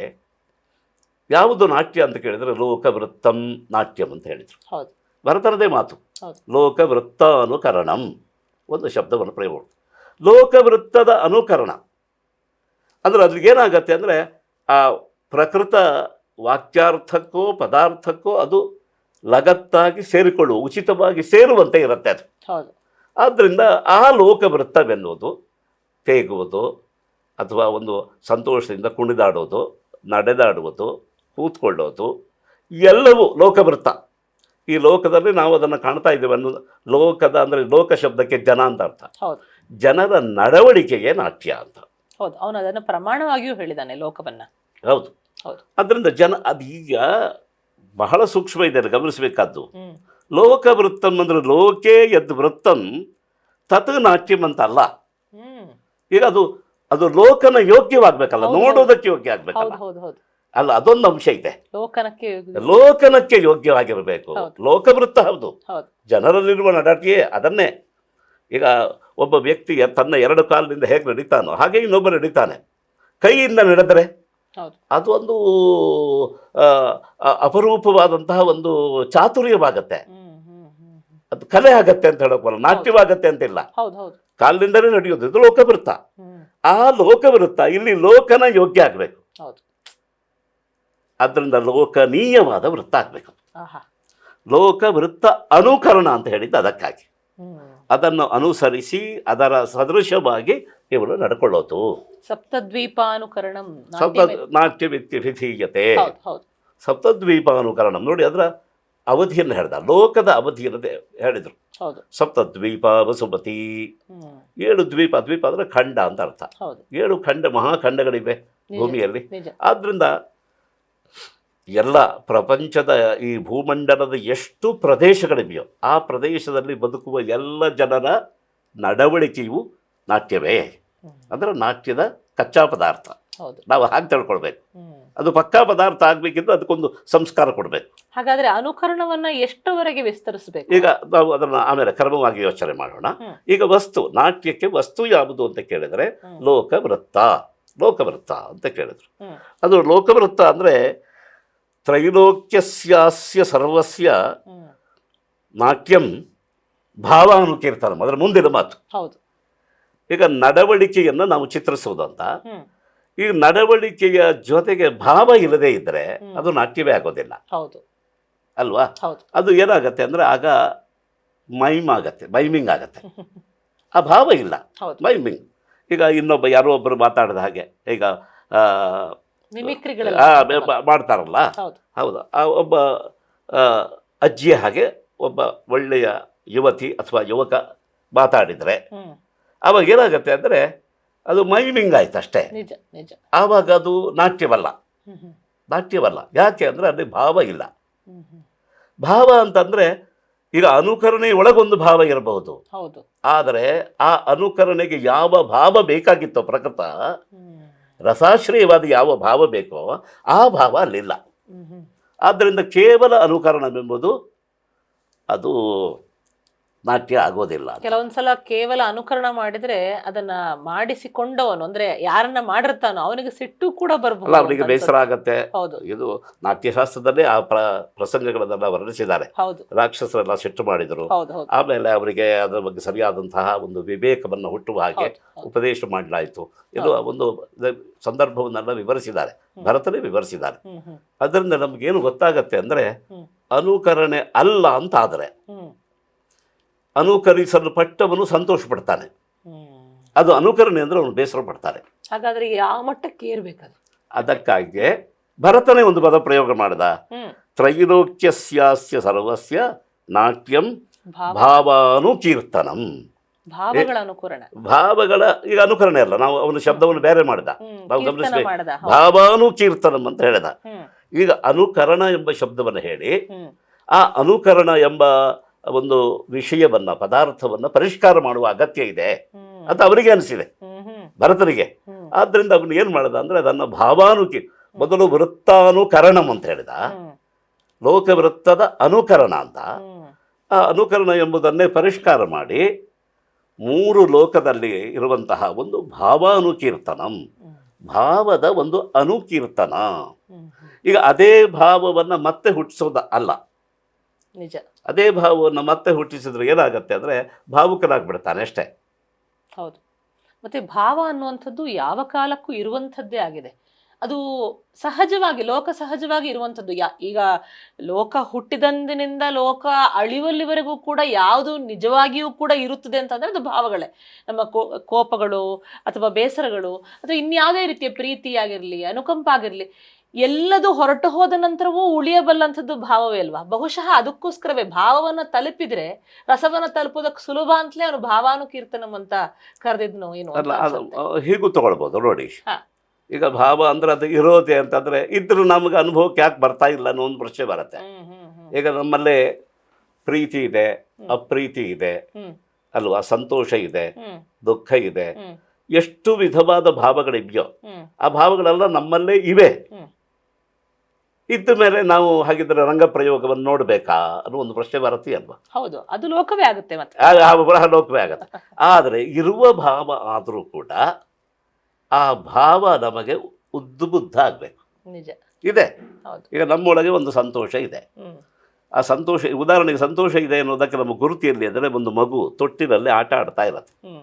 Speaker 3: ಯಾವುದು ನಾಟ್ಯ ಅಂತ ಕೇಳಿದರೆ ಲೋಕವೃತ್ತಂ ನಾಟ್ಯಂ ಅಂತ ಹೇಳಿದರು. ಭರತನದೇ ಮಾತು, ಲೋಕವೃತ್ತಾನುಕರಣಂ ಒಂದು ಶಬ್ದವನ್ನು ಪ್ರಯೋಗ. ಲೋಕವೃತ್ತದ ಅನುಕರಣ ಅಂದರೆ ಅದ್ರಿಗೆ ಏನಾಗತ್ತೆ ಅಂದರೆ ಆ ಪ್ರಕೃತ ವಾಕ್ಯಾರ್ಥಕ್ಕೋ ಪದಾರ್ಥಕ್ಕೋ ಅದು ಲಗತ್ತಾಗಿ ಸೇರಿಕೊಳ್ಳುವ, ಉಚಿತವಾಗಿ ಸೇರುವಂತೆ ಇರುತ್ತೆ ಅದು. ಆದ್ದರಿಂದ ಆ ಲೋಕವೃತ್ತವೆನ್ನುವುದು ತೇಗುವುದು ಅಥವಾ ಒಂದು ಸಂತೋಷದಿಂದ ಕುಣಿದಾಡೋದು, ನಡೆದಾಡುವುದು, ಕೂತ್ಕೊಳ್ಳೋದು ಎಲ್ಲವೂ ಲೋಕವೃತ್ತ. ಈ ಲೋಕದಲ್ಲಿ ನಾವು ಅದನ್ನು ಕಾಣ್ತಾ ಇದ್ದೇವೆ ಅನ್ನೋದು. ಲೋಕದ ಅಂದರೆ ಲೋಕ ಶಬ್ದಕ್ಕೆ ಜನ ಅಂತ ಅರ್ಥ. ಜನರ ನಡವಳಿಕೆಗೆ ನಾಟ್ಯ ಅಂತ.
Speaker 2: ಹೌದು, ಅವನು ಅದನ್ನು ಪ್ರಮಾಣವಾಗಿಯೂ ಹೇಳಿದ್ದಾನೆ ಲೋಕವನ್ನ.
Speaker 3: ಹೌದು, ಅದರಿಂದ ಅದು ಈಗ ಬಹಳ ಸೂಕ್ಷ್ಮ ಇದೆ, ಗಮನಿಸಬೇಕಾದ್ದು. ಲೋಕವೃತ್ತಂ ಅಂದರೆ ಲೋಕೆ ಯದ್ ವೃತ್ತಂ ತತ್ ನಾಟ್ಯಂ ಅಂತ ಅಲ್ಲ. ಈಗ ಅದು ಲೋಕನ ಯೋಗ್ಯವಾಗ್ಬೇಕಲ್ಲ,
Speaker 2: ಹೌದು,
Speaker 3: ನೋಡೋದಕ್ಕೆ ಯೋಗ್ಯ ಆಗ್ಬೇಕಲ್ಲ.
Speaker 2: ಹೌದು ಹೌದು ಹೌದು.
Speaker 3: ಅಲ್ಲ, ಅದೊಂದು ಅಂಶ ಇದೆ.
Speaker 2: ಲೋಕನಕ್ಕೆ
Speaker 3: ಲೋಕನಕ್ಕೆ ಯೋಗ್ಯವಾಗಿರಬೇಕು.
Speaker 2: ಹೌದು.
Speaker 3: ಲೋಕವೃತ್ತ ಹೌದು,
Speaker 2: ಹೌದು.
Speaker 3: ಜನರಲ್ಲಿರುವ ನಡತೆಯೇ ಅದನ್ನೇ. ಈಗ ಒಬ್ಬ ವ್ಯಕ್ತಿಯ ತನ್ನ 2 ಕಾಲಿನಿಂದ ಹೇಗೆ ನಡೀತಾನೋ ಹಾಗೆ ಇನ್ನೊಬ್ಬ ನಡೀತಾನೆ. ಕೈಯಿಂದ ನಡೆದರೆ
Speaker 2: ಹೌದು.
Speaker 3: ಅದು ಒಂದು ಅಪರೂಪವಾದಂತಹ ಒಂದು ಚಾತುರ್ಯವಾಗತ್ತೆ, ಅದು ಕಲೆ ಆಗತ್ತೆ ಅಂತ ಹೇಳಕ್ ಬರಲ್ಲ, ನಾಟ್ಯವಾಗತ್ತೆ ಅಂತಿಲ್ಲ.
Speaker 2: ಹೌದು ಹೌದು.
Speaker 3: ಕಾಲಿನಿಂದಲೇ ನಡೆಯೋದು, ಇದು ಲೋಕವೃತ್ತ.
Speaker 2: ಹ್ಮ್.
Speaker 3: ಆ ಲೋಕವೃತ್ತ ಇಲ್ಲಿ ಲೋಕನ ಯೋಗ್ಯ ಆಗಬೇಕು.
Speaker 2: ಹೌದು.
Speaker 3: ಅದರಿಂದ ಲೋಕನೀಯವಾದ ವೃತ್ತ ಆಗಬೇಕು.
Speaker 2: ಆಹಾ.
Speaker 3: ಲೋಕವೃತ್ತ ಅನುಕರಣ ಅಂತ ಹೇಳಿದ್ದು ಅದಕ್ಕಾಗಿ.
Speaker 2: ಹ್ಮ್.
Speaker 3: ಅದನ್ನು ಅನುಸರಿಸಿ ಅದರ ಸದೃಶವಾಗಿ ಇವಳು ನಡ್ಕೊಳ್ಳೋದು.
Speaker 2: ಸಪ್ತದ್ವೀಪಾನುಕರಣಂ
Speaker 3: ಸಪ್ತ ನಾಟ್ಯ ವಿಧೀಯತೆ.
Speaker 2: ಹೌದು ಹೌದು.
Speaker 3: ಸಪ್ತದ್ವೀಪಾನುಕರಣಂ ನೋಡಿ, ಅದರ ಅವಧಿಯನ್ನು ಹೇಳ್ದ, ಲೋಕದ ಅವಧಿಯನ್ನು ಹೇಳಿದರು.
Speaker 2: ಹೌದು.
Speaker 3: ಸಪ್ತದ್ವೀಪ ವಸುಮತಿ,
Speaker 2: ಹ್ಮ್.
Speaker 3: 7 ದ್ವೀಪ. ದ್ವೀಪ ಅಂದರೆ ಖಂಡ ಅಂತ ಅರ್ಥ.
Speaker 2: ಹೌದು.
Speaker 3: 7 ಖಂಡ, ಮಹಾಖಂಡಗಳಿವೆ
Speaker 2: ನಿಜ,
Speaker 3: ಭೂಮಿಯಲ್ಲಿ.
Speaker 2: ನಿಜ.
Speaker 3: ಆದ್ದರಿಂದ ಎಲ್ಲ ಪ್ರಪಂಚದ ಈ ಭೂಮಂಡಲದ ಎಷ್ಟು ಪ್ರದೇಶಗಳಿವೆಯೋ ಆ ಪ್ರದೇಶದಲ್ಲಿ ಬದುಕುವ ಎಲ್ಲ ಜನರ ನಡವಳಿಕೆಯು ನಾಟ್ಯವೇ. ಅಂದರೆ ನಾಟ್ಯದ ಕಚ್ಚಾ ಪದಾರ್ಥ.
Speaker 2: ಹೌದು.
Speaker 3: ನಾವು ಹಾಗೆ ತಿಳ್ಕೊಳ್ಬೇಕು.
Speaker 2: ಹ್ಮ್.
Speaker 3: ಅದು ಪಕ್ಕಾ ಪದಾರ್ಥ ಆಗಬೇಕಿದ್ರೆ ಅದಕ್ಕೊಂದು ಸಂಸ್ಕಾರ ಕೊಡಬೇಕು.
Speaker 2: ಹಾಗಾದ್ರೆ ಅನುಕರಣವನ್ನ ಎಷ್ಟರವರೆಗೆ ವಿಸ್ತರಿಸಬೇಕು?
Speaker 3: ಈಗ ನಾವು ಅದನ್ನು ಆಮೇಲೆ ಕ್ರಮವಾಗಿ ಯೋಚನೆ ಮಾಡೋಣ. ಈಗ ವಸ್ತು, ನಾಟ್ಯಕ್ಕೆ ವಸ್ತು ಯಾವುದು ಅಂತ ಕೇಳಿದರೆ ಲೋಕವೃತ್ತ. ಲೋಕವೃತ್ತ ಅಂತ ಕೇಳಿದ್ರು. ಅದು ಲೋಕವೃತ್ತ ಅಂದರೆ ತ್ರೈಲೋಕ್ಯಸ್ಯಾಸ್ಯ ಸರ್ವಸ್ಯ ನಾಟ್ಯಂ ಭಾವಾನುಕೀರ್ತನಂ, ಅದರ ಮುಂದಿನ ಮಾತು.
Speaker 2: ಹೌದು.
Speaker 3: ಈಗ ನಡವಳಿಕೆಯನ್ನು ನಾವು ಚಿತ್ರಿಸುವುದಂತ, ಈ ನಡವಳಿಕೆಯ ಜೊತೆಗೆ ಭಾವ ಇಲ್ಲದೆ ಇದ್ದರೆ ಅದು ನಾಟ್ಯವೇ ಆಗೋದಿಲ್ಲ.
Speaker 2: ಹೌದು
Speaker 3: ಅಲ್ವಾ? ಅದು ಏನಾಗತ್ತೆ ಅಂದರೆ ಆಗ ಮೈಮಿಂಗ್ ಆಗತ್ತೆ. ಆ ಭಾವ ಇಲ್ಲ, ಮೈಮಿಂಗ್. ಈಗ ಇನ್ನೊಬ್ಬ ಯಾರೋ ಒಬ್ಬರು ಮಾತಾಡಿದ ಹಾಗೆ ಈಗ ಮಾಡ್ತಾರಲ್ಲ, ಹೌದು, ಆ ಒಬ್ಬ ಅಜ್ಜಿಯ ಹಾಗೆ ಒಬ್ಬ ಒಳ್ಳೆಯ ಯುವತಿ ಅಥವಾ ಯುವಕ ಮಾತಾಡಿದರೆ ಆವಾಗ ಏನಾಗತ್ತೆ ಅಂದರೆ ಅದು ಮೈಮಿಂಗ್ ಆಯ್ತು ಅಷ್ಟೇ. ಆವಾಗ ಅದು ನಾಟ್ಯವಲ್ಲ. ನಾಟ್ಯವಲ್ಲ. ಯಾಕೆ ಅಂದರೆ ಅಲ್ಲಿ ಭಾವ ಇಲ್ಲ. ಭಾವ ಅಂತಂದರೆ ಈಗ ಅನುಕರಣೆ ಒಳಗೊಂದು ಭಾವ ಇರಬಹುದು, ಆದರೆ ಆ ಅನುಕರಣೆಗೆ ಯಾವ ಭಾವ ಬೇಕಾಗಿತ್ತೋ ಪ್ರಕೃತ ರಸಾಶ್ರಯವಾದ ಯಾವ ಭಾವ ಬೇಕೋ ಆ ಭಾವ ಅಲ್ಲಿಲ್ಲ. ಆದ್ದರಿಂದ ಕೇವಲ ಅನುಕರಣವೆಂಬುದು ಅದು ನಾಟ್ಯ ಆಗೋದಿಲ್ಲ.
Speaker 2: ಕೆಲವೊಂದ್ಸಲ ಕೇವಲ ಅನುಕರಣ ಮಾಡಿದ್ರೆ ಅದನ್ನ ಮಾಡಿಸಿಕೊಂಡವನು ಅಂದ್ರೆ ಯಾರನ್ನ ಮಾಡಿರ್ತಾನೋ ಅವನಿಗೆ ಸಿಟ್ಟು ಕೂಡ ಬರಬಹುದು,
Speaker 3: ಅವನಿಗೆ ಬೇಸರ ಆಗತ್ತೆ. ಇದು ನಾಟ್ಯಶಾಸ್ತ್ರದಲ್ಲೇ ಆ ಪ್ರಸಂಗಗಳನ್ನೆಲ್ಲ ವರ್ಣಿಸಿದ್ದಾರೆ. ರಾಕ್ಷಸರೆಲ್ಲ ಸಿಟ್ಟು ಮಾಡಿದರು, ಆಮೇಲೆ ಅವರಿಗೆ ಅದರ ಬಗ್ಗೆ ಸರಿಯಾದಂತಹ ಒಂದು ವಿವೇಕವನ್ನು ಹುಟ್ಟುವ ಹಾಗೆ ಉಪದೇಶ ಮಾಡಲಾಯಿತು. ಇದು ಒಂದು ಸಂದರ್ಭವನ್ನೆಲ್ಲ ವಿವರಿಸಿದ್ದಾರೆ, ಭರತನೇ ವಿವರಿಸಿದ್ದಾರೆ. ಅದರಿಂದ ನಮಗೇನು ಗೊತ್ತಾಗತ್ತೆ ಅಂದರೆ ಅನುಕರಣೆ ಅಲ್ಲ ಅಂತಾದರೆ ಅನುಕರಿಸಲ್ಪಟ್ಟವನು ಸಂತೋಷ ಪಡ್ತಾನೆ, ಅದು ಅನುಕರಣೆ ಅಂದರೆ ಅವನು ಬೇಸರ ಪಡ್ತಾನೆ.
Speaker 2: ಹಾಗಾದ್ರೆ ಯಾವ ಮಟ್ಟಕ್ಕೆ ಏರ್ಬೇಕದು?
Speaker 3: ಅದಕ್ಕಾಗಿ ಭರತನೇ ಒಂದು ಪದ ಪ್ರಯೋಗ ಮಾಡಿದ, ತ್ರೈಲೋಕ್ಯಸ್ಯಾಸ್ಯ ಸರ್ವಸ್ಯ ನಾಟ್ಯಂ ಭಾವಾನುಕೀರ್ತನಂ. ಭಾವಗಳ ಈಗ ಅನುಕರಣೆ ಅಲ್ಲ, ನಾವು ಅವನ ಶಬ್ದವನ್ನು ಬೇರೆ ಮಾಡಿದ, ನಾವು ಗಮನಿಸಬೇಕು. ಭಾವಾನುಕೀರ್ತನಂ ಅಂತ ಹೇಳಿದ. ಈಗ ಅನುಕರಣ ಎಂಬ ಶಬ್ದವನ್ನು ಹೇಳಿ ಆ ಅನುಕರಣ ಎಂಬ ಒಂದು ವಿಷಯವನ್ನ, ಪದಾರ್ಥವನ್ನ ಪರಿಷ್ಕಾರ ಮಾಡುವ ಅಗತ್ಯ ಇದೆ ಅಂತ ಅವರಿಗೆ ಅನಿಸಿದೆ, ಭರತನಿಗೆ. ಆದ್ದರಿಂದ ಅವನು ಏನು ಮಾಡಿದ ಅಂದರೆ ಅದನ್ನು ಮೊದಲು ವೃತ್ತಾನುಕರಣಂ ಅಂತ ಹೇಳಿದ, ಲೋಕವೃತ್ತದ ಅನುಕರಣ ಅಂತ. ಆ ಅನುಕರಣ ಎಂಬುದನ್ನೇ ಪರಿಷ್ಕಾರ ಮಾಡಿ 3 ಲೋಕದಲ್ಲಿ ಇರುವಂತಹ ಒಂದು ಭಾವಾನುಕೀರ್ತನಂ, ಭಾವದ ಒಂದು ಅನುಕೀರ್ತನ. ಈಗ ಅದೇ ಭಾವವನ್ನು ಮತ್ತೆ ಹುಟ್ಟಿಸೋದ ಅಲ್ಲ,
Speaker 2: ನಿಜ.
Speaker 3: ಅದೇ ಭಾವವನ್ನು ಮತ್ತೆ ಹುಟ್ಟಿಸಿದ್ರೆ ಏನಾಗತ್ತೆ ಅಂದರೆ ಭಾವುಕನಾಗ್ಬಿಡ್ತಾನೆ ಅಷ್ಟೇ.
Speaker 2: ಹೌದು. ಮತ್ತೆ ಭಾವ ಅನ್ನುವಂಥದ್ದು ಯಾವ ಕಾಲಕ್ಕೂ ಇರುವಂಥದ್ದೇ ಆಗಿದೆ. ಅದು ಸಹಜವಾಗಿ, ಲೋಕ ಸಹಜವಾಗಿ ಇರುವಂಥದ್ದು. ಈಗ ಲೋಕ ಹುಟ್ಟಿದಂದಿನಿಂದ ಲೋಕ ಅಳಿವಲ್ಲಿವರೆಗೂ ಕೂಡ ಯಾವುದು ನಿಜವಾಗಿಯೂ ಕೂಡ ಇರುತ್ತದೆ ಅಂತಂದರೆ ಅದು ಭಾವಗಳೇ. ನಮ್ಮ ಕೋಪಗಳು ಅಥವಾ ಬೇಸರಗಳು ಅಥವಾ ಇನ್ಯಾವುದೇ ರೀತಿಯ ಪ್ರೀತಿಯಾಗಿರಲಿ, ಅನುಕಂಪ ಆಗಿರಲಿ, ಎಲ್ಲದೂ ಹೊರಟು ಹೋದ ನಂತರವೂ ಉಳಿಯಬಲ್ಲಂಥದ್ದು ಭಾವವೇ ಅಲ್ವಾ? ಬಹುಶಃ ಅದಕ್ಕೋಸ್ಕರವೇ ಭಾವವನ್ನು ತಲುಪಿದ್ರೆ ರಸವನ್ನು ತಲುಪೋದಕ್ಕೆ ಸುಲಭ ಅಂತಲೇ ಅವನು ಭಾವಾನುಕೀರ್ತನಂ ಅಂತ ಕರೆದಿದ್ನು ಏನು?
Speaker 3: ಹೀಗೂ ತಗೊಳ್ಬೋದು ನೋಡಿ. ಈಗ ಭಾವ ಅಂದ್ರೆ ಅದು ಇರೋದೆ ಅಂತಂದ್ರೆ ಇದ್ರೂ ನಮ್ಗೆ ಅನುಭವಕ್ಕೆ ಯಾಕೆ ಬರ್ತಾ ಇಲ್ಲ ಅನ್ನೋ ಒಂದು ಪ್ರಶ್ನೆ ಬರುತ್ತೆ. ಈಗ ನಮ್ಮಲ್ಲೇ ಪ್ರೀತಿ ಇದೆ, ಅಪ್ರೀತಿ ಇದೆ ಅಲ್ವಾ, ಸಂತೋಷ ಇದೆ, ದುಃಖ ಇದೆ, ಎಷ್ಟು ವಿಧವಾದ ಭಾವಗಳಿವೆಯೋ
Speaker 2: ಹ್ಮ್
Speaker 3: ಆ ಭಾವಗಳೆಲ್ಲ ನಮ್ಮಲ್ಲೇ ಇವೆ.
Speaker 2: ಹ್ಮ್
Speaker 3: ಇದ್ದ ಮೇಲೆ ನಾವು ಹಾಗಿದ್ರೆ ರಂಗ ಪ್ರಯೋಗವನ್ನು ನೋಡಬೇಕಾ ಅನ್ನೋ ಒಂದು ಪ್ರಶ್ನೆ ಬರುತ್ತೆ ಅಲ್ವಾ.
Speaker 2: ಹೌದು, ಅದು ಲೋಕವೇ ಆಗುತ್ತೆ ಮತ್ತೆ.
Speaker 3: ಆ ಬರಹ ಲೋಕವೇ ಆಗತ್ತೆ. ಆದರೆ ಇರುವ ಭಾವ ಆದರೂ ಕೂಡ ಆ ಭಾವ ನಮಗೆ ಉದ್ಬುದ್ಧ ಆಗಬೇಕು.
Speaker 2: ನಿಜ.
Speaker 3: ಇದೆ.
Speaker 2: ಹೌದು.
Speaker 3: ಈಗ ನಮ್ಮೊಳಗೆ ಒಂದು ಸಂತೋಷ ಇದೆ.
Speaker 2: ಹ್ಮ್
Speaker 3: ಆ ಸಂತೋಷ, ಉದಾಹರಣೆಗೆ ಸಂತೋಷ ಇದೆ ಅನ್ನೋದಕ್ಕೆ ನಮ್ಮ ಗುರುತಿಯಲ್ಲಿ ಅಂದರೆ ಒಂದು ಮಗು ತೊಟ್ಟಿನಲ್ಲಿ ಆಟ ಆಡ್ತಾ ಇರತ್ತೆ.
Speaker 2: ಹ್ಮ್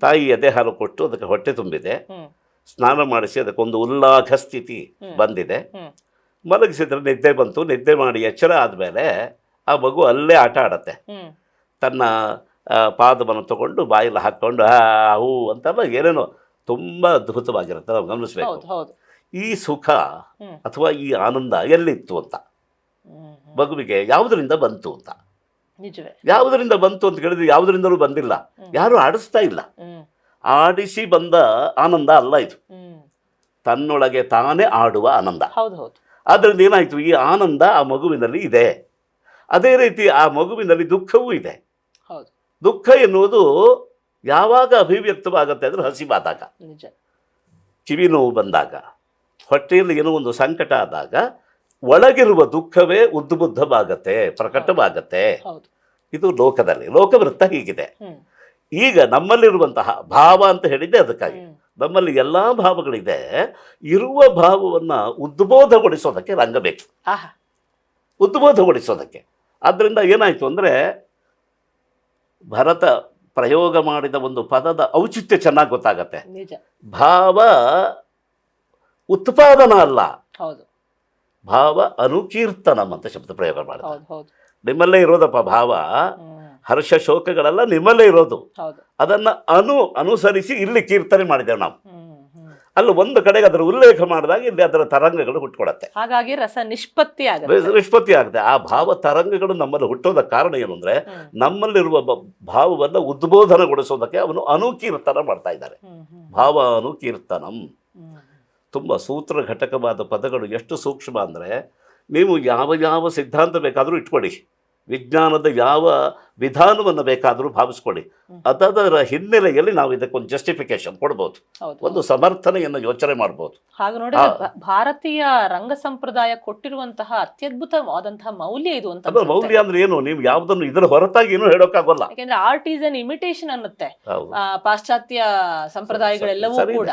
Speaker 3: ತಾಯಿ ಎದೆ ಹಾಲು ಕೊಟ್ಟು ಅದಕ್ಕೆ ಹೊಟ್ಟೆ ತುಂಬಿದೆ,
Speaker 2: ಹ್ಮ್
Speaker 3: ಸ್ನಾನ ಮಾಡಿಸಿ ಅದಕ್ಕೊಂದು ಉಲ್ಲಾಖ ಸ್ಥಿತಿ ಬಂದಿದೆ,
Speaker 2: ಹ್ಮ್
Speaker 3: ಮಲಗಿಸಿದ್ರೆ ನಿದ್ದೆ ಬಂತು. ನಿದ್ದೆ ಮಾಡಿ ಎಚ್ಚರ ಆದಮೇಲೆ ಆ ಮಗು ಅಲ್ಲೇ ಆಟ ಆಡತ್ತೆ.
Speaker 2: ಹ್ಮ್
Speaker 3: ತನ್ನ ಪಾದವನ್ನು ತಗೊಂಡು ಬಾಯಲ್ಲಿ ಹಾಕ್ಕೊಂಡು ಹೂ ಅಂತೆಲ್ಲ ಏನೇನೋ ತುಂಬ ಅದ್ಭುತವಾಗಿರುತ್ತೆ, ನಾವು ಗಮನಿಸ್ಬೇಕು.
Speaker 2: ಹೌದು ಹೌದು.
Speaker 3: ಈ ಸುಖ
Speaker 2: ಹ್ಮ್
Speaker 3: ಅಥವಾ ಈ ಆನಂದ ಎಲ್ಲಿತ್ತು ಅಂತ,
Speaker 2: ಹ್ಮ್
Speaker 3: ಮಗುವಿಗೆ ಯಾವುದರಿಂದ ಬಂತು ಅಂತ.
Speaker 2: ನಿಜವೇ.
Speaker 3: ಯಾವುದರಿಂದ ಬಂತು ಅಂತ ಕೇಳಿದ್ರೆ ಯಾವುದರಿಂದಲೂ ಬಂದಿಲ್ಲ, ಯಾರು ಆಡಿಸ್ತಾ ಇಲ್ಲ.
Speaker 2: ಹ್ಮ್
Speaker 3: ಆಡಿಸಿ ಬಂದ ಆನಂದ ಅಲ್ಲ ಇದು,
Speaker 2: ಹ್ಮ್
Speaker 3: ತನ್ನೊಳಗೆ ತಾನೇ ಆಡುವ ಆನಂದ.
Speaker 2: ಹೌದು ಹೌದು.
Speaker 3: ಆದ್ದರಿಂದ ಏನಾಯಿತು, ಈ ಆನಂದ ಆ ಮಗುವಿನಲ್ಲಿ ಇದೆ. ಅದೇ ರೀತಿ ಆ ಮಗುವಿನಲ್ಲಿ ದುಃಖವೂ ಇದೆ.
Speaker 2: ಹೌದು.
Speaker 3: ದುಃಖ ಎನ್ನುವುದು ಯಾವಾಗ ಅಭಿವ್ಯಕ್ತವಾಗುತ್ತೆ ಅಂದರೆ ಹಸಿವಾದಾಗ,
Speaker 2: ನಿಜ.
Speaker 3: ಕಿವಿ ನೋವು ಬಂದಾಗ, ಹೊಟ್ಟೆಯಲ್ಲಿ ಏನೋ ಒಂದು ಸಂಕಟ ಆದಾಗ ಒಳಗಿರುವ ದುಃಖವೇ ಉದ್ಬುದ್ಧವಾಗತ್ತೆ, ಪ್ರಕಟವಾಗತ್ತೆ.
Speaker 2: ಹೌದು.
Speaker 3: ಇದು ಲೋಕದಲ್ಲಿ ಲೋಕವೃತ್ತ ಹೀಗಿದೆ.
Speaker 2: ಹ್ಮ್
Speaker 3: ಈಗ ನಮ್ಮಲ್ಲಿರುವಂತಹ ಭಾವ ಅಂತ ಹೇಳಿದ್ದೆ ಅದಕ್ಕಾಗಿ.
Speaker 2: ಹ್ಮ್
Speaker 3: ನಮ್ಮಲ್ಲಿ ಎಲ್ಲ ಭಾವಗಳಿದೆ. ಇರುವ ಭಾವವನ್ನು ಉದ್ಬೋಧಗೊಳಿಸೋದಕ್ಕೆ ರಂಗ ಬೇಕು,
Speaker 2: ಆಹಾ.
Speaker 3: ಉದ್ಬೋಧಗೊಳಿಸೋದಕ್ಕೆ. ಆದ್ದರಿಂದ ಏನಾಯಿತು ಅಂದರೆ ಭರತ ಪ್ರಯೋಗ ಮಾಡಿದ ಒಂದು ಪದದ ಔಚಿತ್ಯ ಚೆನ್ನಾಗಿ ಗೊತ್ತಾಗತ್ತೆ.
Speaker 2: ನಿಜ.
Speaker 3: ಭಾವ ಉತ್ಪಾದನ ಅಲ್ಲ,
Speaker 2: ಹೌದು
Speaker 3: ಭಾವ ಅನುಕೀರ್ತನಂ ಅಂತ ಶಬ್ದ ಪ್ರಯೋಗ ಮಾಡಿದ.
Speaker 2: ಹೌದು ಹೌದು.
Speaker 3: ನಿಮ್ಮಲ್ಲೇ ಇರೋದಪ್ಪ ಭಾವ,
Speaker 2: ಹ್ಮ್
Speaker 3: ಹರ್ಷ ಶೋಕಗಳೆಲ್ಲ ನಿಮ್ಮಲ್ಲೇ ಇರೋದು.
Speaker 2: ಹೌದು.
Speaker 3: ಅದನ್ನು ಅನುಸರಿಸಿ ಇಲ್ಲಿ ಕೀರ್ತನೆ ಮಾಡಿದ್ದೇವೆ ನಾವು.
Speaker 2: ಹ್ಮ್ ಹ್ಮ್.
Speaker 3: ಅಲ್ಲಿ ಒಂದು ಕಡೆಗೆ ಅದರ ಉಲ್ಲೇಖ ಮಾಡಿದಾಗ ಇಲ್ಲಿ ಅದರ ತರಂಗಗಳು ಹುಟ್ಟುಕೊಡತ್ತೆ,
Speaker 2: ಹಾಗಾಗಿ ರಸ ನಿಷ್ಪತ್ತಿ ಆಗುತ್ತೆ,
Speaker 3: ನಿಷ್ಪತ್ತಿ ಆಗುತ್ತೆ. ಆ ಭಾವ ತರಂಗಗಳು ನಮ್ಮಲ್ಲಿ ಹುಟ್ಟೋದ ಕಾರಣ ಏನು ಅಂದರೆ ನಮ್ಮಲ್ಲಿರುವ ಭಾವವನ್ನು ಉದ್ಬೋಧನಗೊಳಿಸೋದಕ್ಕೆ ಅವನು ಅನುಕೀರ್ತನ ಮಾಡ್ತಾ ಇದ್ದಾರೆ.
Speaker 2: ಹ್ಮ್ ಹ್ಮ್
Speaker 3: ಭಾವ ಅನುಕೀರ್ತನಂ.
Speaker 2: ಹ್ಮ್
Speaker 3: ತುಂಬ ಸೂತ್ರ ಘಟಕವಾದ ಪದಗಳು. ಎಷ್ಟು ಸೂಕ್ಷ್ಮ ಅಂದರೆ ನೀವು ಯಾವ ಯಾವ ಸಿದ್ಧಾಂತ ಬೇಕಾದರೂ ಇಟ್ಕೊಳ್ಳಿ, ವಿಜ್ಞಾನದ ಯಾವ ವಿಧಾನವನ್ನು ಬೇಕಾದರೂ ಭಾವಿಸ್ಕೊಳ್ಳಿ, ಅದರ ಹಿನ್ನೆಲೆಯಲ್ಲಿ ನಾವು ಇದಕ್ಕೊಂದು ಜಸ್ಟಿಫಿಕೇಶನ್ ಕೊಡ್ಬೋದು,
Speaker 2: ಹೌದು.
Speaker 3: ಒಂದು ಸಮರ್ಥನೆಯನ್ನು ಯೋಚನೆ ಮಾಡ್ಬೋದು.
Speaker 2: ಹಾಗೆ ನೋಡಿದ್ರೆ ಭಾರತೀಯ ರಂಗ ಸಂಪ್ರದಾಯ ಕೊಟ್ಟಿರುವಂತಹ ಅತ್ಯದ್ಭುತವಾದಂತಹ ಮೌಲ್ಯ ಇದು ಅಂತ
Speaker 3: ಅದರ ಮೌಲ್ಯ ಅಂದ್ರೆ ಏನು, ನೀವು ಯಾವುದನ್ನು ಇದರ ಹೊರತಾಗಿ ಏನೂ ಹೇಳೋಕ್ಕಾಗಲ್ಲ.
Speaker 2: ಯಾಕೆಂದ್ರೆ ಆರ್ಟ್ ಈಸ್ ಅನ್ ಇಮಿಟೇಷನ್ ಅನ್ನುತ್ತೆ
Speaker 3: ಹೌದು.
Speaker 2: ಪಾಶ್ಚಾತ್ಯ ಸಂಪ್ರದಾಯಗಳೆಲ್ಲವೂ
Speaker 3: ಸರಿ ಇದೆ.
Speaker 2: ಕೂಡ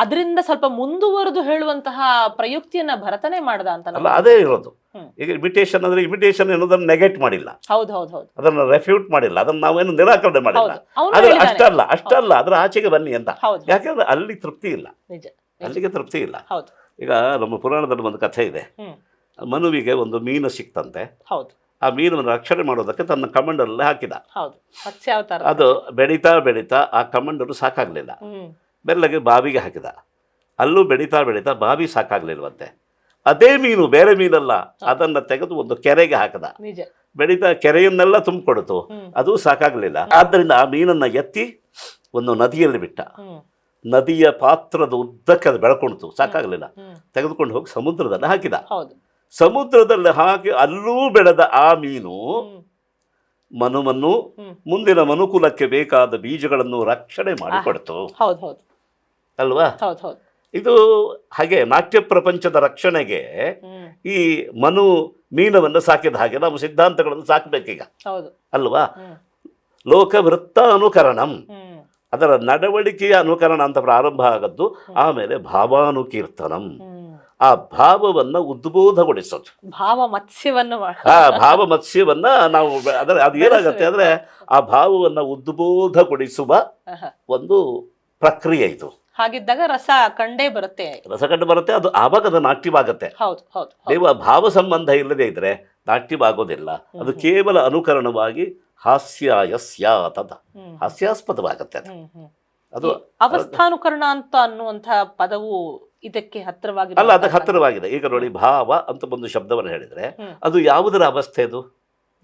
Speaker 2: ಅದರಿಂದ ಸ್ವಲ್ಪ ಮುಂದುವರೆದು ಹೇಳುವಂತಹ ಪ್ರಯುಕ್ತಿಯನ್ನ ಭರತನೇ ಮಾಡ್ದ ಅಂತ
Speaker 3: ಅಲ್ಲ, ಅದೇ ಇರೋದು.
Speaker 2: ಹ್ಮ್.
Speaker 3: ಈಗ ಇಮಿಟೇಷನ್ ಅಂದ್ರೆ ಇಮಿಟೇಷನ್ ಎನ್ನುವುದನ್ನು ನೆಗೆಟ್ ಮಾಡಿಲ್ಲ,
Speaker 2: ಹೌದು ಹೌದು ಹೌದು
Speaker 3: ಅದನ್ನು ರೆಫ್ಯೂಟ್ ಮಾಡಿಲ್ಲ, ಅದನ್ನು ನಾವೇನು ನಿರಾಕರಣೆ ಮಾಡಿಲ್ಲ.
Speaker 2: ಹೌದು. ಅವ್ನು
Speaker 3: ಆದ್ರೆ
Speaker 2: ಹೇಳಿದಾನೆ.
Speaker 3: ಅಷ್ಟಲ್ಲ ಅದರ ಆಚೆಗೆ ಬನ್ನಿ ಅಂತ.
Speaker 2: ಹೌದು
Speaker 3: ಯಾಕೆಂದ್ರೆ ಅಲ್ಲಿ ತೃಪ್ತಿ ಇಲ್ಲ,
Speaker 2: ನಿಜ.
Speaker 3: ಅಲ್ಲಿಗೆ ತೃಪ್ತಿ ಇಲ್ಲ.
Speaker 2: ಹೌದು.
Speaker 3: ಈಗ ನಮ್ಮ ಪುರಾಣದಲ್ಲಿ ಒಂದು ಕಥೆ ಇದೆ.
Speaker 2: ಹ್ಮ್
Speaker 3: ಮನುವಿಗೆ ಒಂದು ಮೀನು ಸಿಕ್ತಂತೆ.
Speaker 2: ಹೌದು
Speaker 3: ಆ ಮೀನನ್ನು ರಕ್ಷಣೆ ಮಾಡೋದಕ್ಕೆ ತನ್ನ ಕಮಂಡಲ್ಲೇ ಹಾಕಿದ.
Speaker 2: ಹೌದು. ಮತ್ಸ್ಯಾವತಾರ.
Speaker 3: ಅದು ಬೆಳೀತಾ ಬೆಳೀತಾ ಆ ಕಮಂಡಲು ಸಾಕಾಗ್ಲಿಲ್ಲ,
Speaker 2: ಹ್ಮ್
Speaker 3: ಬೆಲ್ಲಗೆ ಬಾವಿಗೆ ಹಾಕಿದ. ಅಲ್ಲೂ ಬೆಳೀತಾ ಬೆಳೀತಾ ಬಾವಿ ಸಾಕಾಗ್ಲಿಲ್ವಂತೆ. ಅದೇ ಮೀನು, ಬೇರೆ ಮೀನಲ್ಲ, ಅದನ್ನ ತೆಗೆದು ಒಂದು ಕೆರೆಗೆ ಹಾಕದ.
Speaker 2: ನಿಜ.
Speaker 3: ಬೆಳೀತಾ ಕೆರೆಯನ್ನೆಲ್ಲ ತುಂಬಿಕೊಡ್ತು,
Speaker 2: ಹ್ಮ್.
Speaker 3: ಅದು ಸಾಕಾಗ್ಲಿಲ್ಲ. ಆದ್ದರಿಂದ ಆ ಮೀನನ್ನ ಎತ್ತಿ ಒಂದು ನದಿಯಲ್ಲಿ ಬಿಟ್ಟ.
Speaker 2: ಹ್ಮ್
Speaker 3: ನದಿಯ ಪಾತ್ರದ ಉದ್ದಕ್ಕೆ ಅದು ಬೆಳ್ಕೊಳ್ತು, ಸಾಕಾಗ್ಲಿಲ್ಲ.
Speaker 2: ಹ್ಮ್
Speaker 3: ತೆಗೆದುಕೊಂಡು ಹೋಗಿ ಸಮುದ್ರದಲ್ಲಿ ಹಾಕಿದ.
Speaker 2: ಹೌದು.
Speaker 3: ಸಮುದ್ರದಲ್ಲಿ ಹಾಕಿ ಅಲ್ಲೂ ಬೆಳೆದ ಆ ಮೀನು
Speaker 2: ಹ್ಮ್
Speaker 3: ಮನುವನ್ನು
Speaker 2: ಹ್ಮ್.
Speaker 3: ಮುಂದಿನ ಮನುಕುಲಕ್ಕೆ ಬೇಕಾದ ಬೀಜಗಳನ್ನು ರಕ್ಷಣೆ ಮಾಡಿಕೊಡ್ತು,
Speaker 2: ಹೌದು ಹೌದು
Speaker 3: ಅಲ್ವಾ?
Speaker 2: ಹೌದು ಹೌದು.
Speaker 3: ಇದು ಹಾಗೆ ನಾಟ್ಯ ಪ್ರಪಂಚದ ರಕ್ಷಣೆಗೆ
Speaker 2: ಹ್ಮ್
Speaker 3: ಈ ಮನು ಮೀನವನ್ನು ಸಾಕಿದ ಹಾಗೆ ನಾವು ಸಿದ್ಧಾಂತಗಳನ್ನು ಸಾಕಬೇಕೀಗ,
Speaker 2: ಹೌದು.
Speaker 3: ಅಲ್ವಾ?
Speaker 2: ಹ್ಮ್
Speaker 3: ಲೋಕವೃತ್ತ ಅನುಕರಣಂ,
Speaker 2: ಹ್ಮ್
Speaker 3: ಅದರ ನಡವಳಿಕೆಯ ಅನುಕರಣ ಅಂತ ಪ್ರಾರಂಭ ಆಗದ್ದು. ಆಮೇಲೆ ಭಾವಾನುಕೀರ್ತನಂ,
Speaker 2: ಹ್ಮ್
Speaker 3: ಆ ಭಾವವನ್ನು ಉದ್ಬೋಧಗೊಳಿಸೋದು.
Speaker 2: ಭಾವ ಮತ್ಸ್ಯವನ್ನು
Speaker 3: ಆ ಭಾವ ಮತ್ಸ್ಯವನ್ನ ನಾವು ಅದರ ಅದು ಏನಾಗತ್ತೆ ಅಂದ್ರೆ ಆ ಭಾವವನ್ನು ಉದ್ಬೋಧಗೊಳಿಸುವ ಒಂದು ಪ್ರಕ್ರಿಯೆ ಇದು.
Speaker 2: ಹಾಗಿದ್ದಾಗ ರಸ ಕಂಡೇ ಬರುತ್ತೆ,
Speaker 3: ರಸಕಂಡು ಬರುತ್ತೆ, ಅದು ಆವಾಗ ಅದು ನಾಟ್ಯವಾಗತ್ತೆ.
Speaker 2: ಹೌದು ಹೌದು ಹೌದು.
Speaker 3: ನೀವು ಆ ಭಾವ ಸಂಬಂಧ ಇಲ್ಲದೆ ಇದ್ರೆ ನಾಟ್ಯವಾಗೋದಿಲ್ಲ, ಅದು ಕೇವಲ ಅನುಕರಣವಾಗಿ ಹಾಸ್ಯಾಯ ಸ್ಯಾತ್ ಅಂತ
Speaker 2: ಹ್ಮ್.
Speaker 3: ಹಾಸ್ಯಾಸ್ಪದವಾಗತ್ತೆ ಅದು.
Speaker 2: ಹ್ಮ್ ಹ್ಮ್.
Speaker 3: ಅದು
Speaker 2: ಈ ಅವಸ್ಥಾನುಕರಣ ಅಂತ ಅನ್ನುವಂತಹ ಪದವು ಇದಕ್ಕೆ ಹತ್ತಿರವಾಗಿ
Speaker 3: ಅಲ್ಲ, ಅದಕ್ಕೆ ಹತ್ತಿರವಾಗಿದೆ. ಈಗ ನೋಡಿ, ಭಾವ ಅಂತ ಒಂದು ಶಬ್ದವನ್ನು ಹೇಳಿದ್ರೆ
Speaker 2: ಹ್ಮ್.
Speaker 3: ಅದು ಯಾವುದರ ಅವಸ್ಥೆ? ಅದು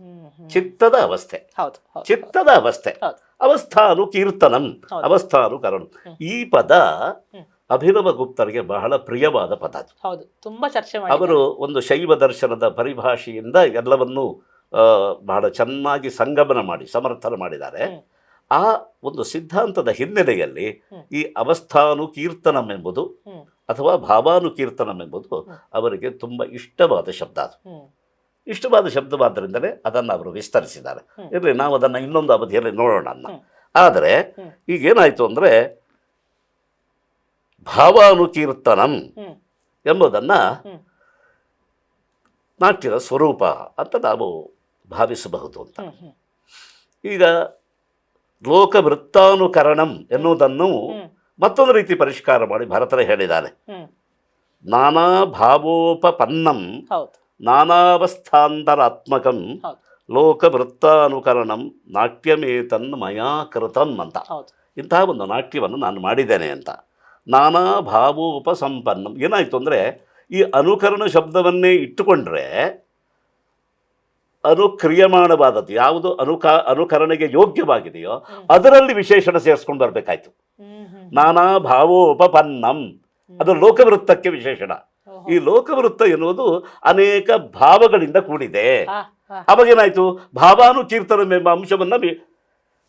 Speaker 2: ಹ್ಮ್ ಹ್ಮ್.
Speaker 3: ಚಿತ್ತದ ಅವಸ್ಥೆ,
Speaker 2: ಹೌದು ಹೌದು
Speaker 3: ಚಿತ್ತದ ಅವಸ್ಥೆ.
Speaker 2: ಹೌದು.
Speaker 3: ಅವಸ್ಥಾನುಕೀರ್ತನಂ,
Speaker 2: ಹೌದು.
Speaker 3: ಅವಸ್ಥಾನುಕರಣ. ಈ ಪದ
Speaker 2: ಹ್ಮ್.
Speaker 3: ಅಭಿನವ ಗುಪ್ತರಿಗೆ ಬಹಳ ಪ್ರಿಯವಾದ ಪದ ಅದು.
Speaker 2: ಹೌದು, ತುಂಬಾ ಚರ್ಚೆ ಮಾಡಿ
Speaker 3: ಅವರು ಒಂದು ಶೈವ ದರ್ಶನದ ಪರಿಭಾಷೆಯಿಂದ ಎಲ್ಲವನ್ನೂ ಬಹಳ ಚೆನ್ನಾಗಿ ಸಂಗಮನ ಮಾಡಿ ಸಮರ್ಥನೆ ಮಾಡಿದ್ದಾರೆ.
Speaker 2: ಹ್ಮ್.
Speaker 3: ಆ ಒಂದು ಸಿದ್ಧಾಂತದ ಹಿನ್ನೆಲೆಯಲ್ಲಿ ಈ ಅವಸ್ಥಾನುಕೀರ್ತನಂ ಎಂಬುದು ಅಥವಾ ಭಾವಾನುಕೀರ್ತನಂ ಎಂಬುದು ಅವರಿಗೆ ತುಂಬ ಇಷ್ಟವಾದ ಶಬ್ದ. ಅದು ಇಷ್ಟವಾದ ಶಬ್ದವಾದ್ದರಿಂದಲೇ ಅದನ್ನು ಅವರು ವಿಸ್ತರಿಸಿದ್ದಾರೆ. ಇರಲಿ, ನಾವು ಅದನ್ನು ಇನ್ನೊಂದು ಅವಧಿಯಲ್ಲಿ ನೋಡೋಣ ಅನ್ನ. ಆದರೆ ಈಗೇನಾಯಿತು ಅಂದರೆ ಭಾವಾನುಕೀರ್ತನಂ ಎಂಬುದನ್ನು ನಾಟ್ಯದ ಸ್ವರೂಪ ಅಂತ ನಾವು ಭಾವಿಸಬಹುದು ಅಂತ. ಈಗ ಲೋಕವೃತ್ತಾನುಕರಣಂ ಎನ್ನುವುದನ್ನು ಮತ್ತೊಂದು ರೀತಿ ಪರಿಷ್ಕಾರ ಮಾಡಿ ಭರತರೇ ಹೇಳಿದ್ದಾನೆ. ನಾನಾ ಭಾವೋಪಪನ್ನಂ ನಾನಾವಸ್ಥಾಂತರಾತ್ಮಕಂ ಲೋಕವೃತ್ತಾನುಕರಣಂ ನಾಟ್ಯಮೇತನ್ ಮಯಾ ಕೃತಂ ಅಂತ. ಇಂತಹ ಒಂದು ನಾಟ್ಯವನ್ನು ನಾನು ಮಾಡಿದ್ದೇನೆ ಅಂತ. ನಾನಾ ಭಾವೋಪಸಂಪನ್ನಂ ಏನಾಯಿತು ಅಂದರೆ ಈ ಅನುಕರಣ ಶಬ್ದವನ್ನೇ ಇಟ್ಟುಕೊಂಡ್ರೆ ಅನುಕ್ರಿಯಮಾಣವಾದದ್ದು ಯಾವುದು ಅನುಕರಣೆಗೆ ಯೋಗ್ಯವಾಗಿದೆಯೋ ಅದರಲ್ಲಿ ವಿಶೇಷಣ ಸೇರಿಸ್ಕೊಂಡು ಬರಬೇಕಾಯ್ತು. ನಾನಾ ಭಾವೋಪಪನ್ನಂ ಅದು ಲೋಕವೃತ್ತಕ್ಕೆ ವಿಶೇಷಣ. ಈ ಲೋಕವೃತ್ತ ಎನ್ನುವುದು ಅನೇಕ ಭಾವಗಳಿಂದ ಕೂಡಿದೆ. ಅವಾಗೇನಾಯ್ತು, ಭಾವಾನುಕೀರ್ತನ ಎಂಬ ಅಂಶವನ್ನು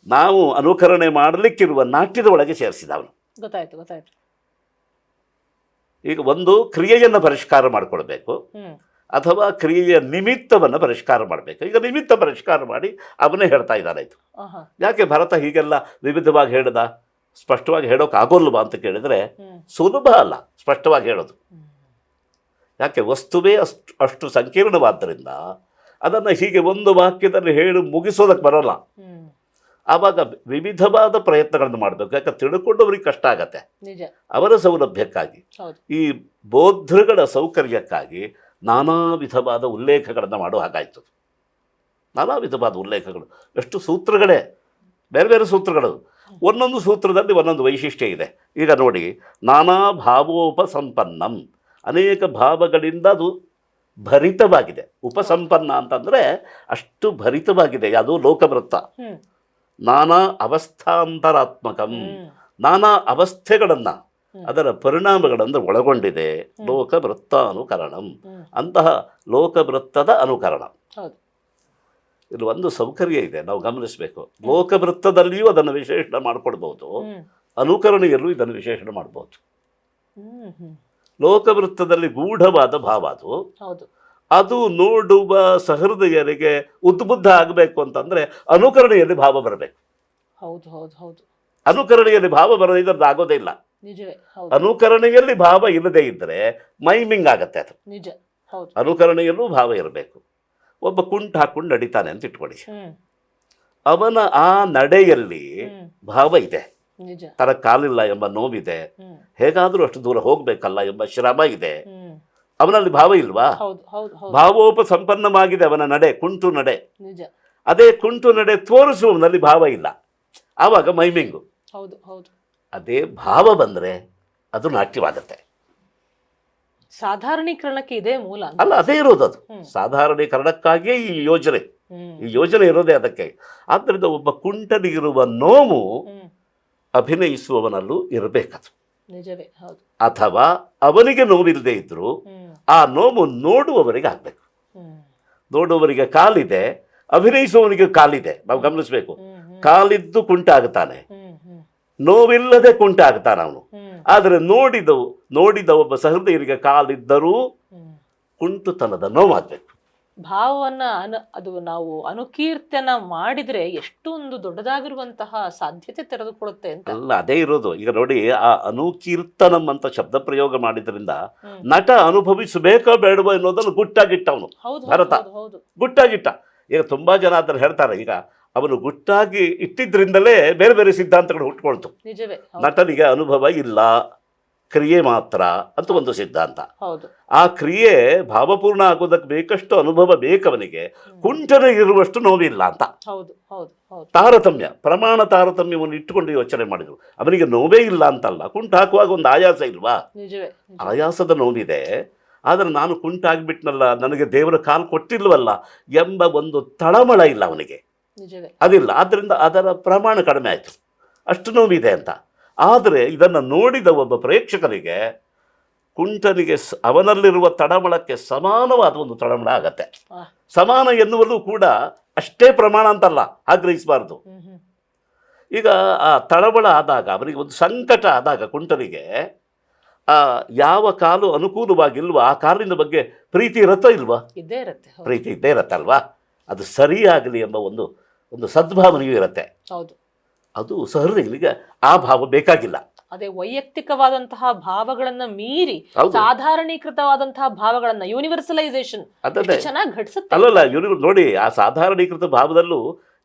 Speaker 3: ನಾವು ಅನುಕರಣೆ ಮಾಡಲಿಕ್ಕಿರುವ ನಾಟ್ಯದ ಒಳಗೆ ಸೇರಿಸಿದ ಅವನು.
Speaker 2: ಗೊತ್ತಾಯ್ತು ಗೊತ್ತಾಯ್ತು.
Speaker 3: ಈಗ ಒಂದು ಕ್ರಿಯೆಯನ್ನು ಪರಿಷ್ಕಾರ ಮಾಡಿಕೊಳ್ಬೇಕು ಅಥವಾ ಕ್ರಿಯೆಯ ನಿಮಿತ್ತವನ್ನು ಪರಿಷ್ಕಾರ ಮಾಡಬೇಕು. ಈಗ ನಿಮಿತ್ತ ಪರಿಷ್ಕಾರ ಮಾಡಿ ಅವನೇ ಹೇಳ್ತಾ ಇದ್ದಾನಾಯ್ತು. ಯಾಕೆ ಭರತ ಹೀಗೆಲ್ಲ ವಿವಿಧವಾಗಿ ಹೇಳ್ದ? ಸ್ಪಷ್ಟವಾಗಿ ಹೇಳೋಕ್ಕಾಗೋಲ್ವಾ ಅಂತ ಕೇಳಿದರೆ ಸುಲಭ ಅಲ್ಲ ಸ್ಪಷ್ಟವಾಗಿ ಹೇಳೋದು. ಯಾಕೆ ವಸ್ತುವೇ ಅಷ್ಟು ಸಂಕೀರ್ಣವಾದ್ದರಿಂದ ಅದನ್ನು ಹೀಗೆ ಒಂದು ವಾಕ್ಯದಲ್ಲಿ ಹೇಳಿ ಮುಗಿಸೋದಕ್ಕೆ ಬರೋಲ್ಲ. ಆವಾಗ ವಿವಿಧವಾದ ಪ್ರಯತ್ನಗಳನ್ನು ಮಾಡಬೇಕು. ಯಾಕೆ ತಿಳ್ಕೊಂಡವ್ರಿಗೆ ಕಷ್ಟ ಆಗತ್ತೆ. ಅವರ ಸೌಲಭ್ಯಕ್ಕಾಗಿ, ಈ ಬೌದ್ಧಗಳ ಸೌಕರ್ಯಕ್ಕಾಗಿ ನಾನಾ ವಿಧವಾದ ಉಲ್ಲೇಖಗಳನ್ನು ಮಾಡೋ ಹಾಗಾಯಿತು. ನಾನಾ ವಿಧವಾದ ಉಲ್ಲೇಖಗಳು, ಎಷ್ಟು ಸೂತ್ರಗಳೇ, ಬೇರೆ ಬೇರೆ ಸೂತ್ರಗಳು. ಒಂದೊಂದು ಸೂತ್ರದಲ್ಲಿ ಒಂದೊಂದು ವೈಶಿಷ್ಟ್ಯ ಇದೆ. ಈಗ ನೋಡಿ, ನಾನಾ ಭಾವೋಪಸಂಪನ್ನಂ, ಅನೇಕ ಭಾವಗಳಿಂದ ಅದು ಭರಿತವಾಗಿದೆ. ಉಪಸಂಪನ್ನ ಅಂತಂದರೆ ಅಷ್ಟು ಭರಿತವಾಗಿದೆ. ಅದು ಲೋಕವೃತ್ತ. ನಾನಾ ಅವಸ್ಥಾಂತರಾತ್ಮಕಂ, ನಾನಾ ಅವಸ್ಥೆಗಳನ್ನು ಅದರ ಪರಿಣಾಮಗಳನ್ನು ಒಳಗೊಂಡಿದೆ. ಲೋಕವೃತ್ತಾನುಕರಣಂ, ಅಂತಹ ಲೋಕವೃತ್ತದ ಅನುಕರಣ. ಇದು ಒಂದು ಸೌಕರ್ಯ ಇದೆ, ನಾವು ಗಮನಿಸಬೇಕು. ಲೋಕವೃತ್ತದಲ್ಲಿಯೂ ಅದನ್ನು ವಿಶೇಷಣ ಮಾಡಿಕೊಡ್ಬೋದು, ಅನುಕರಣೆಯಲ್ಲೂ ಇದನ್ನು ವಿಶೇಷಣ ಮಾಡ್ಬೋದು. ಲೋಕವೃತ್ತದಲ್ಲಿ ಗೂಢವಾದ ಭಾವ ಅದು. ಅದು ನೋಡುವ ಸಹೃದಯರಿಗೆ ಉದ್ಬುದ್ಧ ಆಗಬೇಕು ಅಂತಂದ್ರೆ ಅನುಕರಣೆಯಲ್ಲಿ ಭಾವ ಬರಬೇಕು. ಅನುಕರಣೆಯಲ್ಲಿ ಭಾವ ಬರದಿದ್ದರೆ ಆಗೋದೇ ಇಲ್ಲ. ಅನುಕರಣೆಯಲ್ಲಿ ಭಾವ ಇಲ್ಲದೆ ಇದ್ದರೆ ಮೈಮಿಂಗ್ ಆಗತ್ತೆ. ಅದು ಅನುಕರಣೆಯಲ್ಲೂ ಭಾವ ಇರಬೇಕು. ಒಬ್ಬ ಕುಂಟು ಹಾಕೊಂಡು ನಡೀತಾನೆ ಅಂತ ಇಟ್ಕೊಳ್ಳಿ, ಅವನ ಆ ನಡೆಯಲ್ಲಿ ಭಾವ ಇದೆ. ತರ ಕಾಲಿಲ್ಲ ಎಂಬ ನೋವಿದೆ, ಹೇಗಾದ್ರೂ ಅಷ್ಟು ದೂರ ಹೋಗ್ಬೇಕಲ್ಲ ಎಂಬ ಶ್ರಮ ಇದೆ. ಅವನಲ್ಲಿ ಭಾವ ಇಲ್ವಾ? ಭಾವೋಪಸಂಪನ್ನವಾಗಿದೆ ಅವನ ನಡೆ, ಕುಂಟು ನಡೆ. ಅದೇ ಕುಂಟು ನಡೆ ತೋರಿಸುವವನಲ್ಲಿ ಭಾವ ಇಲ್ಲ, ಆವಾಗ ಮೈಮಿಂಗು. ಅದೇ ಭಾವ ಬಂದ್ರೆ ಅದು ನಾಟ್ಯವಾಗತ್ತೆ.
Speaker 2: ಸಾಧಾರಣೀಕರಣಕ್ಕೆ ಇದೇ ಮೂಲ
Speaker 3: ಅಲ್ಲ, ಅದೇ ಇರೋದು. ಅದು ಸಾಧಾರಣೀಕರಣಕ್ಕಾಗಿಯೇ ಈ ಯೋಜನೆ ಇರೋದೇ ಅದಕ್ಕೆ. ಆದ್ದರಿಂದ ಒಬ್ಬ ಕುಂಟನಿಗಿರುವ ನೋವು ಅಭಿನಯಿಸುವವನಲ್ಲೂ ಇರಬೇಕದು. ಅಥವಾ ಅವನಿಗೆ ನೋವಿಲ್ಲದೆ ಇದ್ರು ಆ ನೋವು ನೋಡುವವರಿಗೆ ಆಗ್ಬೇಕು. ನೋಡುವವರಿಗೆ ಕಾಲಿದೆ, ಅಭಿನಯಿಸುವವನಿಗೆ ಕಾಲಿದೆ. ನಾವು ಗಮನಿಸಬೇಕು. ಕಾಲಿದ್ದು ಕುಂಟಾಗುತ್ತಾನೆ, ನೋವಿಲ್ಲದೆ ಕುಂಟಾಗ್ತಾನ ಅವನು. ಆದರೆ ನೋಡಿದ ಒಬ್ಬ ಸಹೃದಯರಿಗೆ ಕಾಲಿದ್ದರೂ ಕುಂಟುತನದ ನೋವಾಗಬೇಕು.
Speaker 2: ಭಾವವನ್ನ ಅದು ನಾವು ಅನುಕೀರ್ತನ ಮಾಡಿದ್ರೆ ಎಷ್ಟೊಂದು ದೊಡ್ಡದಾಗಿರುವಂತಹ ಸಾಧ್ಯತೆ ತೆರೆದುಕೊಳ್ಳುತ್ತೆ ಅಂತ.
Speaker 3: ಅಲ್ಲ, ಅದೇ ಇರೋದು. ಈಗ ನೋಡಿ, ಆ ಅನುಕೀರ್ತನಂ ಅಂತ ಶಬ್ದ ಪ್ರಯೋಗ ಮಾಡಿದ್ರಿಂದ ನಟ ಅನುಭವಿಸಬೇಕೋ ಬೇಡವೋ ಎನ್ನುವುದನ್ನು ಗುಟ್ಟಾಗಿಟ್ಟವನು ಭರತ. ಗುಟ್ಟಾಗಿಟ್ಟ. ಈಗ ತುಂಬಾ ಜನ ಅದನ್ನು ಹೇಳ್ತಾರೆ, ಈಗ ಅವನು ಗುಟ್ಟಾಗಿ ಇಟ್ಟಿದ್ರಿಂದಲೇ ಬೇರೆ ಬೇರೆ ಸಿದ್ಧಾಂತಗಳು ಹುಟ್ಕೊಳ್ತು. ನಟನಿಗೆ ಅನುಭವ ಇಲ್ಲ, ಕ್ರಿಯೆ ಮಾತ್ರ ಅಂತ ಒಂದು ಸಿದ್ಧಾಂತ. ಆ ಕ್ರಿಯೆ ಭಾವಪೂರ್ಣ ಆಗೋದಕ್ಕೆ ಬೇಕಷ್ಟು ಅನುಭವ ಬೇಕವನಿಗೆ, ಕುಂಟನಿಗಿರುವಷ್ಟು ನೋವಿಲ್ಲ ಅಂತ. ತಾರತಮ್ಯ, ಪ್ರಮಾಣ ತಾರತಮ್ಯವನ್ನು ಇಟ್ಟುಕೊಂಡು ಯೋಚನೆ ಮಾಡಿದ್ರು. ಅವನಿಗೆ ನೋವೇ ಇಲ್ಲ ಅಂತಲ್ಲ, ಕುಂಟು ಹಾಕುವಾಗ ಒಂದು ಆಯಾಸ ಇಲ್ವಾ? ಆಯಾಸದ ನೋವಿದೆ. ಆದರೆ ನಾನು ಕುಂಟಾಗ್ಬಿಟ್ನಲ್ಲ, ನನಗೆ ದೇವರ ಕಾಲು ಕೊಟ್ಟಿಲ್ವಲ್ಲ ಎಂಬ ಒಂದು ತಳಮಳ ಇಲ್ಲ ಅವನಿಗೆ, ಅದಿಲ್ಲ. ಆದ್ದರಿಂದ ಅದರ ಪ್ರಮಾಣ ಕಡಿಮೆ ಆಯಿತು, ಅಷ್ಟು ನೋವಿದೆ ಅಂತ. ಆದರೆ ಇದನ್ನು ನೋಡಿದ ಒಬ್ಬ ಪ್ರೇಕ್ಷಕನಿಗೆ ಕುಂಟನಿಗೆ ಅವನಲ್ಲಿರುವ ತಳಮಳಕ್ಕೆ ಸಮಾನವಾದ ಒಂದು ತಳಮಳ ಆಗತ್ತೆ. ಸಮಾನ ಎನ್ನುವಲ್ಲೂ ಕೂಡ ಅಷ್ಟೇ ಪ್ರಮಾಣ ಅಂತಲ್ಲ, ಆಗ್ರಹಿಸಬಾರ್ದು. ಈಗ ಆ ತಳಮಳ ಆದಾಗ ಅವನಿಗೆ ಒಂದು ಸಂಕಟ ಆದಾಗ ಕುಂಟನಿಗೆ ಯಾವ ಕಾಲು ಅನುಕೂಲವಾಗಿಲ್ವ ಆ ಕಾಲಿನ ಬಗ್ಗೆ ಪ್ರೀತಿ ಇರುತ್ತೋ ಇಲ್ವಾ?
Speaker 2: ಇದ್ದೇ ಇರುತ್ತೆ. ಹೌದು.
Speaker 3: ಪ್ರೀತಿ ಇದ್ದೇ ಇರತ್ತಲ್ವಾ? ಅದು ಸರಿಯಾಗಲಿ ಎಂಬ ಒಂದು ಸದ್ಭಾವನೆಯೂ ಇರುತ್ತೆ.
Speaker 2: ಹೌದು.
Speaker 3: ಅದು ಸಹೃದಯನಿಗೆ ಆ ಭಾವ ಬೇಕಾಗಿಲ್ಲ.
Speaker 2: ಅದೇ ವೈಯಕ್ತಿಕವಾದಂತಹ ಭಾವಗಳನ್ನ ಮೀರಿ
Speaker 3: ಹೌದು.
Speaker 2: ಸಾಧಾರಣೀಕೃತವಾದಂತಹ ಭಾವಗಳನ್ನ ಯೂನಿವರ್ಸಲೈಸೇಷನ್
Speaker 3: ಅದನ್ನೇ
Speaker 2: ಚೆನ್ನಾಗಿ ಘಟಿಸುತ್ತೆ.
Speaker 3: ಅಲ್ಲಲ್ಲ ಇವ್ರು ನೋಡಿ, ಆ ಸಾಧಾರಣೀಕೃತ ಭಾವದಲ್ಲೂ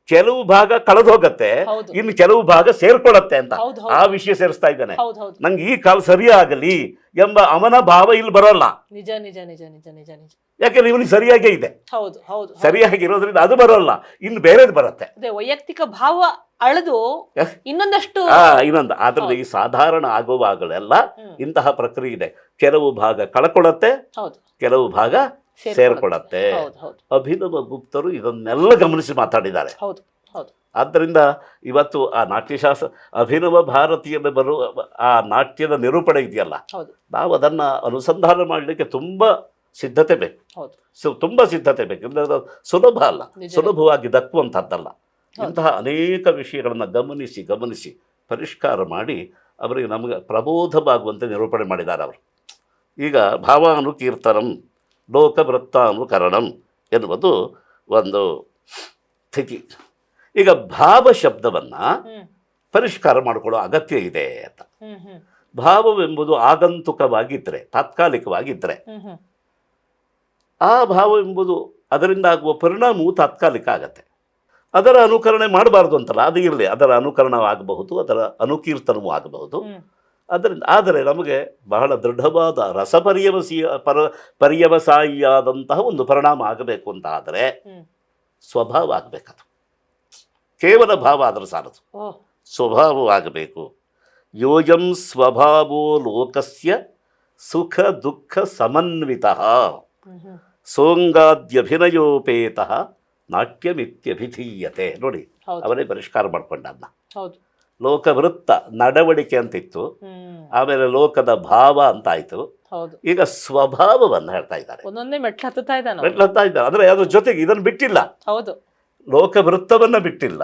Speaker 3: ಕೆಲವು ಭಾಗ ಕಳೆದು ಹೋಗತ್ತೆ,
Speaker 2: ಹೌದು.
Speaker 3: ಇನ್ನು ಕೆಲವು ಭಾಗ ಸೇರ್ಕೊಳ್ಳತ್ತೆ ಅಂತ
Speaker 2: ಹೌದು,
Speaker 3: ಆ
Speaker 2: ಹೌದು.
Speaker 3: ವಿಷಯ ಸೇರಿಸ್ತಾ ಇದ್ದಾನೆ.
Speaker 2: ಹೌದು ಹೌದು.
Speaker 3: ನಂಗೆ ಈ ಕಾಲ ಸರಿಯಾಗಲಿ ಎಂಬ ಅವನ ಭಾವ ಇಲ್ಲಿ ಬರೋಲ್ಲ.
Speaker 2: ನಿಜ ನಿಜ ನಿಜ ನಿಜ ನಿಜ ನಿಜ.
Speaker 3: ಯಾಕೆಂದ್ರೆ ಇವನಿಗೆ ಸರಿಯಾಗೇ ಇದೆ,
Speaker 2: ಹೌದು ಹೌದು.
Speaker 3: ಸರಿಯಾಗಿರೋದ್ರಿಂದ ಅದು ಬರೋಲ್ಲ, ಇನ್ನು ಬೇರೆದು ಬರುತ್ತೆ.
Speaker 2: ಅದೇ ವೈಯಕ್ತಿಕ ಭಾವ ಅಳೆದು ಇನ್ನೊಂದಷ್ಟು
Speaker 3: ಇನ್ನೊಂದು ಅದ್ರಲ್ಲಿ ಈ ಸಾಧಾರಣ ಆಗುವಾಗಲೆಲ್ಲ ಇಂತಹ ಪ್ರಕ್ರಿಯೆ ಇದೆ. ಕೆಲವು ಭಾಗ ಕಳ್ಕೊಳ್ಳತ್ತೆ,
Speaker 2: ಹೌದು,
Speaker 3: ಕೆಲವು ಭಾಗ ಸೇರ್ಕೊಳ್ಳತ್ತೆ.
Speaker 2: ಹೌದು ಹೌದು.
Speaker 3: ಅಭಿನವ ಗುಪ್ತರು ಇದನ್ನೆಲ್ಲ ಗಮನಿಸಿ ಮಾತಾಡಿದ್ದಾರೆ.
Speaker 2: ಹೌದು ಹೌದು.
Speaker 3: ಆದ್ದರಿಂದ ಇವತ್ತು ಆ ನಾಟ್ಯಶಾಸ್ತ್ರ ಅಭಿನವ ಭಾರತೀಯದ ಬರುವ ಆ ನಾಟ್ಯದ ನಿರೂಪಣೆ ಇದೆಯಲ್ಲ,
Speaker 2: ಹೌದು,
Speaker 3: ನಾವು ಅದನ್ನು ಅನುಸಂಧಾನ ಮಾಡಲಿಕ್ಕೆ ತುಂಬ ಸಿದ್ಧತೆ ಬೇಕು.
Speaker 2: ಹೌದು,
Speaker 3: ತುಂಬ ಸಿದ್ಧತೆ ಬೇಕು. ಇಲ್ಲದ ಸುಲಭ ಅಲ್ಲ, ಸುಲಭವಾಗಿ ದಕ್ಕುವಂಥದ್ದಲ್ಲ. ಇಂತಹ ಅನೇಕ ವಿಷಯಗಳನ್ನು ಗಮನಿಸಿ ಪರಿಷ್ಕಾರ ಮಾಡಿ ಅವರಿಗೆ ನಮಗೆ ಪ್ರಬೋಧವಾಗುವಂತೆ ನಿರೂಪಣೆ ಮಾಡಿದ್ದಾರೆ ಅವರು. ಈಗ ಭಾವಾನುಕೀರ್ತನಂ ಲೋಕವೃತ್ತಾನುಕರಣಂ ಎನ್ನುವುದು ಒಂದು ಸ್ಥಿತಿ. ಈಗ ಭಾವ ಶಬ್ದವನ್ನು ಪರಿಷ್ಕಾರ ಮಾಡಿಕೊಳ್ಳೋ ಅಗತ್ಯ ಇದೆ ಅಂತ. ಭಾವವೆಂಬುದು ಆಗಂತುಕವಾಗಿದ್ದರೆ, ತಾತ್ಕಾಲಿಕವಾಗಿದ್ದರೆ, ಆ ಭಾವವೆಂಬುದು ಅದರಿಂದ ಆಗುವ ಪರಿಣಾಮವು ತಾತ್ಕಾಲಿಕ ಆಗತ್ತೆ. ಅದರ ಅನುಕರಣೆ ಮಾಡಬಾರ್ದು ಅಂತಲ್ಲ, ಅದು ಇರಲಿ, ಅದರ ಅನುಕರಣವಾಗಬಹುದು, ಅದರ ಅನುಕೀರ್ತನವೂ ಆಗಬಹುದು. ಆದರೆ ನಮಗೆ ಬಹಳ ದೃಢವಾದ ಪರ್ಯವಸಾಯಿಯಾದಂತಹ ಒಂದು ಪರಿಣಾಮ ಆಗಬೇಕು ಅಂತ ಆದರೆ ಸ್ವಭಾವ ಆಗಬೇಕದು. ಕೇವಲ ಭಾವ ಆದರೂ ಸಾಲದು, ಸ್ವಭಾವವಾಗಬೇಕು. ಯೋಯಂ ಸ್ವಭಾವೋ ಲೋಕಸ್ಯ ಸುಖ ದುಃಖ ಸಮನ್ವಿತಃ ಸೋಂಗಾದ್ಯಭಿನಯೋಪೇತಃ ನಾಟ್ಯಮಿತ್ಯಭಿಧೀಯತೆ. ನೋಡಿ, ಅವರೇ ಪರಿಷ್ಕಾರ ಮಾಡ್ಕೊಂಡ ಅದನ್ನ. ಲೋಕವೃತ್ತ ನಡವಳಿಕೆ ಅಂತಿತ್ತು, ಆಮೇಲೆ ಲೋಕದ ಭಾವ ಅಂತ ಆಯ್ತು, ಈಗ ಸ್ವಭಾವವನ್ನು ಹೇಳ್ತಾ ಇದ್ದಾರೆ.
Speaker 2: ಮೆಟ್ಲು ಹತ್ತಾ
Speaker 3: ಇದ್ದಾರೆ. ಅಂದ್ರೆ ಅದ್ರ ಜೊತೆಗೆ ಇದನ್ನು ಬಿಟ್ಟಿಲ್ಲ, ಲೋಕವೃತ್ತವನ್ನ ಬಿಟ್ಟಿಲ್ಲ,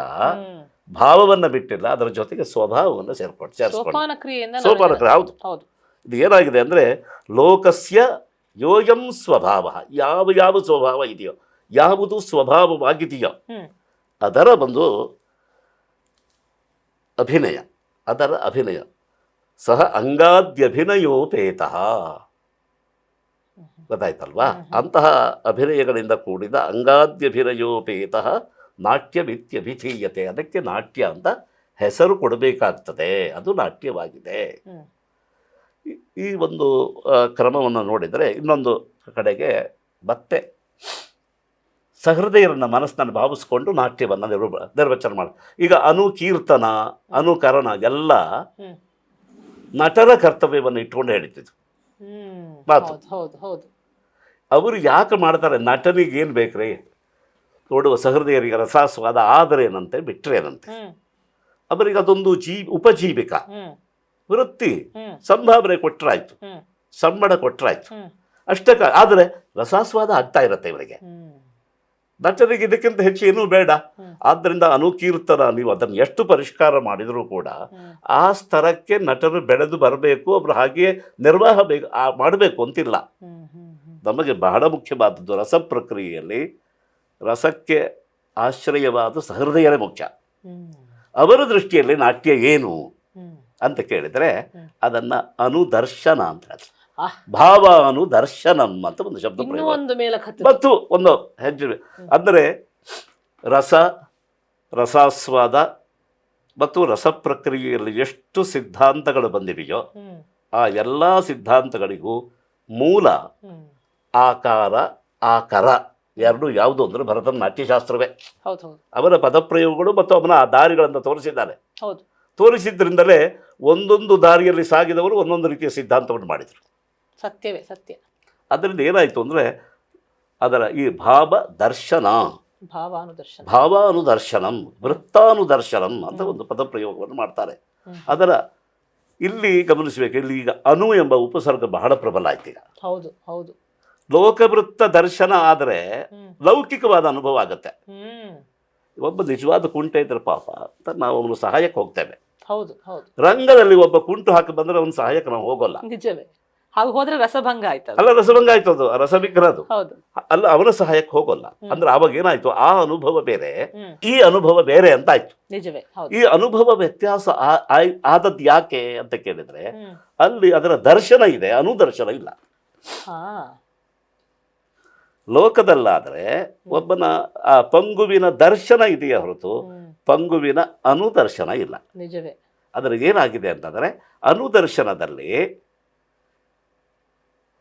Speaker 3: ಭಾವವನ್ನ ಬಿಟ್ಟಿಲ್ಲ, ಅದರ ಜೊತೆಗೆ ಸ್ವಭಾವವನ್ನು ಸೇರಿಸ್ಕೊಂಡು ಸೋಪಾನ ಕ್ರಿಯೆ. ಹೌದು. ಇದು ಏನಾಗಿದೆ ಅಂದ್ರೆ ಲೋಕಸ್ಯ ಯೋಯಂ ಸ್ವಭಾವ, ಯಾವ ಸ್ವಭಾವ ಇದೆಯೋ, ಯಾವುದು ಸ್ವಭಾವವಾಗಿದೆಯೋ ಅದರ ಒಂದು ಅಭಿನಯ, ಅದರ ಅಭಿನಯ ಸಹ ಅಂಗಾದ್ಯಭಿನಯೋಪೇತಃ. ಗೊತ್ತಾಯ್ತಲ್ವಾ? ಅಂತಹ ಅಭಿನಯಗಳಿಂದ ಕೂಡಿದ ಅಂಗಾದ್ಯಭಿನಯೋಪೇತಃ ನಾಟ್ಯಮಿತ್ಯಭಿಧೀಯತೆ. ಅದಕ್ಕೆ ನಾಟ್ಯ ಅಂತ ಹೆಸರು ಕೊಡಬೇಕಾಗ್ತದೆ, ಅದು ನಾಟ್ಯವಾಗಿದೆ. ಈ ಒಂದು ಕ್ರಮವನ್ನು ನೋಡಿದರೆ ಇನ್ನೊಂದು ಕಡೆಗೆ ಮತ್ತೆ ಸಹೃದಯರನ್ನ ಮನಸ್ಸನ್ನು ಭಾವಿಸ್ಕೊಂಡು ನಾಟ್ಯವನ್ನು ನಿರ್ವಚನ ಮಾಡಿ. ಈಗ ಅನುಕೀರ್ತನ, ಅನುಕರಣ ಎಲ್ಲ ನಟರ ಕರ್ತವ್ಯವನ್ನು ಇಟ್ಕೊಂಡು ಹೇಳ್ತಿದ್ರು ಮಾತು. ಅವರು ಯಾಕೆ ಮಾಡ್ತಾರೆ? ನಟನಿಗೆ ಏನು ಬೇಕ್ರಿ, ನೋಡುವ ಸಹೃದಯರಿಗೆ ರಸಾಸ್ವಾದ ಆದರೇನಂತೆ ಬಿಟ್ರೇನಂತೆ. ಅವರಿಗೆ ಅದೊಂದು ಉಪಜೀವಿಕ ವೃತ್ತಿ, ಸಂಭಾವನೆ ಕೊಟ್ಟರಾಯ್ತು, ಸಂಬಳ ಕೊಟ್ಟರಾಯ್ತು, ಅಷ್ಟೇ. ಆದರೆ ರಸಾಸ್ವಾದ ಆಗ್ತಾ ಇರತ್ತೆ ಇವರಿಗೆ. ನಟನಿಗೆ ಇದಕ್ಕಿಂತ ಹೆಚ್ಚು ಏನೂ ಬೇಡ. ಆದ್ದರಿಂದ ಅನುಕೀರ್ತನ ನೀವು ಅದನ್ನು ಎಷ್ಟು ಪರಿಷ್ಕಾರ ಮಾಡಿದರೂ ಕೂಡ ಆ ಸ್ತರಕ್ಕೆ ನಟರು ಬೆಳೆದು ಬರಬೇಕು, ಅವರು ಹಾಗೆಯೇ ನಿರ್ವಾಹ ಮಾಡಬೇಕು ಅಂತಿಲ್ಲ. ನಮಗೆ ಬಹಳ ಮುಖ್ಯವಾದದ್ದು ರಸ ಪ್ರಕ್ರಿಯೆಯಲ್ಲಿ ರಸಕ್ಕೆ ಆಶ್ರಯವಾದ ಸಹೃದಯನೇ ಮುಖ್ಯ. ಅವರ ದೃಷ್ಟಿಯಲ್ಲಿ ನಾಟ್ಯ ಏನು ಅಂತ ಕೇಳಿದರೆ ಅದನ್ನು ಅನುದರ್ಶನ ಅಂತ ಹೇಳ್ತಾರೆ. ಭಾವ ಅನುದರ್ಶನಂ ಅಂತ ಒಂದು ಶಬ್ದ ಪ್ರಯೋಗ ಮತ್ತು ಒಂದು ಹೆಜ್ಜೆ. ಅಂದರೆ ರಸಾಸ್ವಾದ ಮತ್ತು ರಸ ಪ್ರಕ್ರಿಯೆಯಲ್ಲಿ ಎಷ್ಟು ಸಿದ್ಧಾಂತಗಳು ಬಂದಿವೆಯೋ ಆ ಎಲ್ಲ ಸಿದ್ಧಾಂತಗಳಿಗೂ ಮೂಲ ಆಕಾರ, ಆಕರ ಎರಡು ಯಾವುದು ಅಂದರೆ ಭರತನ ನಾಟ್ಯಶಾಸ್ತ್ರವೇ. ಅವರ ಪದಪ್ರಯೋಗಗಳು ಮತ್ತು ಅವನ ಆ ದಾರಿಗಳನ್ನು ತೋರಿಸಿದ್ದಾರೆ. ತೋರಿಸಿದ್ರಿಂದಲೇ ಒಂದೊಂದು ದಾರಿಯಲ್ಲಿ ಸಾಗಿದವರು ಒಂದೊಂದು ರೀತಿಯ ಸಿದ್ಧಾಂತವನ್ನು ಮಾಡಿದರು.
Speaker 2: ಸತ್ಯವೇ ಸತ್ಯ.
Speaker 3: ಅದರಿಂದ ಏನಾಯಿತು ಅಂದರೆ ಅದರ ಈ ಭಾವಾನುದರ್ಶನಂ ವೃತ್ತಾನುದರ್ಶನಂ ಅಂತ ಒಂದು ಪದಪ್ರಯೋಗವನ್ನು ಮಾಡ್ತಾರೆ. ಅದರ ಇಲ್ಲಿ ಗಮನಿಸಬೇಕು, ಇಲ್ಲಿ ಈಗ ಅನು ಎಂಬ ಉಪಸರ್ಗ ಬಹಳ ಪ್ರಬಲ ಆಯ್ತು. ಈಗ ಲೋಕವೃತ್ತ ದರ್ಶನ ಆದರೆ ಲೌಕಿಕವಾದ ಅನುಭವ ಆಗತ್ತೆ. ಒಬ್ಬ ನಿಜವಾದ ಕುಂಟೆ ಇದ್ರೆ ಪಾಪ ಅಂತ ನಾವು ಅವನು ಸಹಾಯಕ್ಕೆ ಹೋಗ್ತೇವೆ.
Speaker 2: ಹೌದು ಹೌದು,
Speaker 3: ರಂಗದಲ್ಲಿ ಒಬ್ಬ ಕುಂಟು ಹಾಕಿ ಬಂದರೆ ಅವನ ಸಹಾಯಕ್ಕೆ ನಾವು ಹೋಗೋಲ್ಲ.
Speaker 2: ನಿಜವೇ. ಹಾಗೆ ಹೋದ್ರೆ ರಸಭಂಗ ಆಯ್ತದ.
Speaker 3: ಅಲ್ಲ, ರಸಭಂಗ ಆಯ್ತು, ಅದು ರಸವಿಗ್ರಹ ಅದು.
Speaker 2: ಹೌದು,
Speaker 3: ಅಲ್ಲ, ಅವನ ಸಹಾಯಕ್ಕೆ ಹೋಗೋಲ್ಲ. ಅಂದ್ರೆ ಅವಾಗ ಏನಾಯ್ತು, ಆ ಅನುಭವ ಬೇರೆ,
Speaker 2: ಹ್ಮ್,
Speaker 3: ಈ ಅನುಭವ ಬೇರೆ ಅಂತ ಆಯ್ತು.
Speaker 2: ನಿಜವೇ. ಹೌದು.
Speaker 3: ಈ ಅನುಭವ ವ್ಯತ್ಯಾಸ ಆದದ್ದು ಯಾಕೆ ಅಂತ ಕೇಳಿದ್ರೆ,
Speaker 2: ಹ್ಮ್.
Speaker 3: ಅಲ್ಲಿ ಅದರ ದರ್ಶನ ಇದೆ, ಅನುದರ್ಶನ ಇಲ್ಲ.
Speaker 2: ಹಾ,
Speaker 3: ಲೋಕದಲ್ಲಾದ್ರೆ ಒಬ್ಬನ ಆ ಪಂಗುವಿನ ದರ್ಶನ ಇದೆಯೇ ಹೊರತು
Speaker 2: ಹ್ಮ್,
Speaker 3: ಪಂಗುವಿನ ಅನುದರ್ಶನ ಇಲ್ಲ.
Speaker 2: ನಿಜವೇ.
Speaker 3: ಅದರ ಏನಾಗಿದೆ ಅಂತಂದರೆ, ಅನುದರ್ಶನದಲ್ಲಿ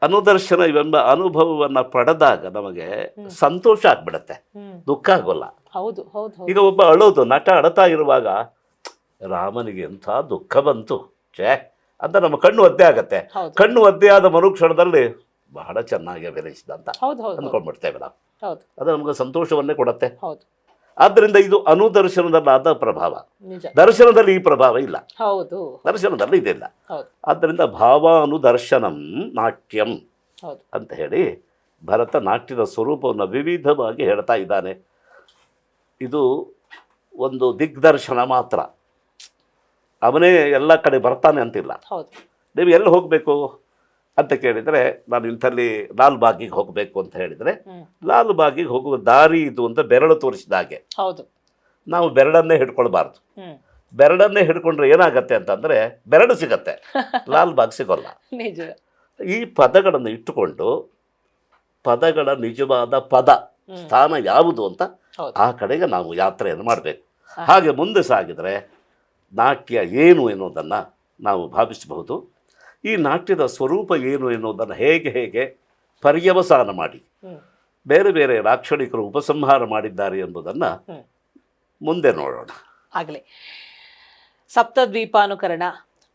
Speaker 3: ಅನುದರ್ಶನ ಇವೆಂಬ ಅನುಭವವನ್ನು ಪಡೆದಾಗ ನಮಗೆ ಸಂತೋಷ ಆಗ್ಬಿಡತ್ತೆ,
Speaker 2: ಹ್ಮ್,
Speaker 3: ದುಃಖ ಆಗೋಲ್ಲ.
Speaker 2: ಹೌದು ಹೌದು ಹೌದು.
Speaker 3: ಈಗ ಒಬ್ಬ ಅಳೋದು, ನಟ ಅಳತಾ ಇರುವಾಗ ರಾಮನಿಗೆ ಎಂಥ ದುಃಖ ಬಂತು ಛೇ ಅಂತ ನಮ್ಮ ಕಣ್ಣು ಒದ್ದೆ ಆಗತ್ತೆ.
Speaker 2: ಹೌದು
Speaker 3: ಕಣ್ಣು ಒದ್ದೆ ಆದ ಮರುಕ್ಷಣದಲ್ಲಿ ಬಹಳ ಚೆನ್ನಾಗಿ ಅಭಿನಯಿಸಿದ ಅಂತ
Speaker 2: ಹೌದು ಹೌದು
Speaker 3: ಅಂದ್ಕೊಂಡ್ಬಿಡ್ತೇವೆ ನಾವು.
Speaker 2: ಹೌದು
Speaker 3: ಅದು ನಮಗೆ ಸಂತೋಷವನ್ನೇ ಕೊಡುತ್ತೆ.
Speaker 2: ಹೌದು,
Speaker 3: ಆದ್ದರಿಂದ ಇದು ಅನುದರ್ಶನದಲ್ಲಾದ ಪ್ರಭಾವ.
Speaker 2: ನಿಜ.
Speaker 3: ದರ್ಶನದಲ್ಲಿ ಈ ಪ್ರಭಾವ ಇಲ್ಲ,
Speaker 2: ಹೌದು
Speaker 3: ದರ್ಶನದಲ್ಲಿ ಇದಿಲ್ಲ.
Speaker 2: ಹೌದು
Speaker 3: ಆದ್ದರಿಂದ ಭಾವಾನುದರ್ಶನಂ ನಾಟ್ಯಂ
Speaker 2: ಹೌದು.
Speaker 3: ಅಂತ ಹೇಳಿ ಭರತ ನಾಟ್ಯದ ಸ್ವರೂಪವನ್ನು ವಿವಿಧವಾಗಿ ಹೇಳ್ತಾ ಇದ್ದಾನೆ. ಇದು ಒಂದು ದಿಗ್ದರ್ಶನ ಮಾತ್ರ, ಅವನೇ ಎಲ್ಲ ಕಡೆ ಬರ್ತಾನೆ ಅಂತಿಲ್ಲ.
Speaker 2: ಹೌದು.
Speaker 3: ನೀವು ಎಲ್ಲಿ ಹೋಗಬೇಕು ಅಂತ ಕೇಳಿದರೆ, ನಾನು ಇಂಥಲ್ಲಿ ಲಾಲ್ ಬಾಗಿಗೆ ಹೋಗಬೇಕು ಅಂತ ಹೇಳಿದರೆ,
Speaker 2: ಹ್ಮ್,
Speaker 3: ಲಾಲ್ ಬಾಗಿಗೆ ಹೋಗುವ ದಾರಿ ಇದು ಅಂತ ಬೆರಳು ತೋರಿಸಿದ ಹಾಗೆ
Speaker 2: ಹೌದು.
Speaker 3: ನಾವು ಬೆರಳನ್ನೇ ಹಿಡ್ಕೊಳ್ಬಾರ್ದು.
Speaker 2: ಹ್ಮ್,
Speaker 3: ಬೆರಳನ್ನೇ ಹಿಡ್ಕೊಂಡ್ರೆ ಏನಾಗತ್ತೆ ಅಂತಂದರೆ, ಬೆರಳು ಸಿಗತ್ತೆ, ಲಾಲ್ ಬಾಗ್ ಸಿಗೋಲ್ಲ.
Speaker 2: ನಿಜ.
Speaker 3: ಈ ಪದಗಳನ್ನು ಇಟ್ಟುಕೊಂಡು ಪದಗಳ ನಿಜವಾದ ಪದ ಸ್ಥಾನ ಯಾವುದು ಅಂತ
Speaker 2: ಹೌದು.
Speaker 3: ಆ ಕಡೆಗೆ ನಾವು ಯಾತ್ರೆಯನ್ನು ಮಾಡಬೇಕು. ಹಾಗೆ ಮುಂದೆ ಸಾಗಿದರೆ ನಾಟ್ಯ ಏನು ಎನ್ನುವುದನ್ನು ನಾವು ಭಾವಿಸಬಹುದು. ಈ ನಾಟ್ಯದ ಸ್ವರೂಪ ಏನು ಎನ್ನುವುದನ್ನು ಹೇಗೆ ಹೇಗೆ ಪರ್ಯವಸಾನ ಮಾಡಿ
Speaker 2: ಹ್ಮ್,
Speaker 3: ಬೇರೆ ಬೇರೆ ಲಾಕ್ಷಣಿಕರು ಉಪಸಂಹಾರ ಮಾಡಿದ್ದಾರೆ ಎಂಬುದನ್ನು
Speaker 2: ಹ್ಮ್.
Speaker 3: ಮುಂದೆ ನೋಡೋಣ.
Speaker 2: ಆಗಲಿ. ಸಪ್ತದ್ವೀಪಾನುಕರಣ,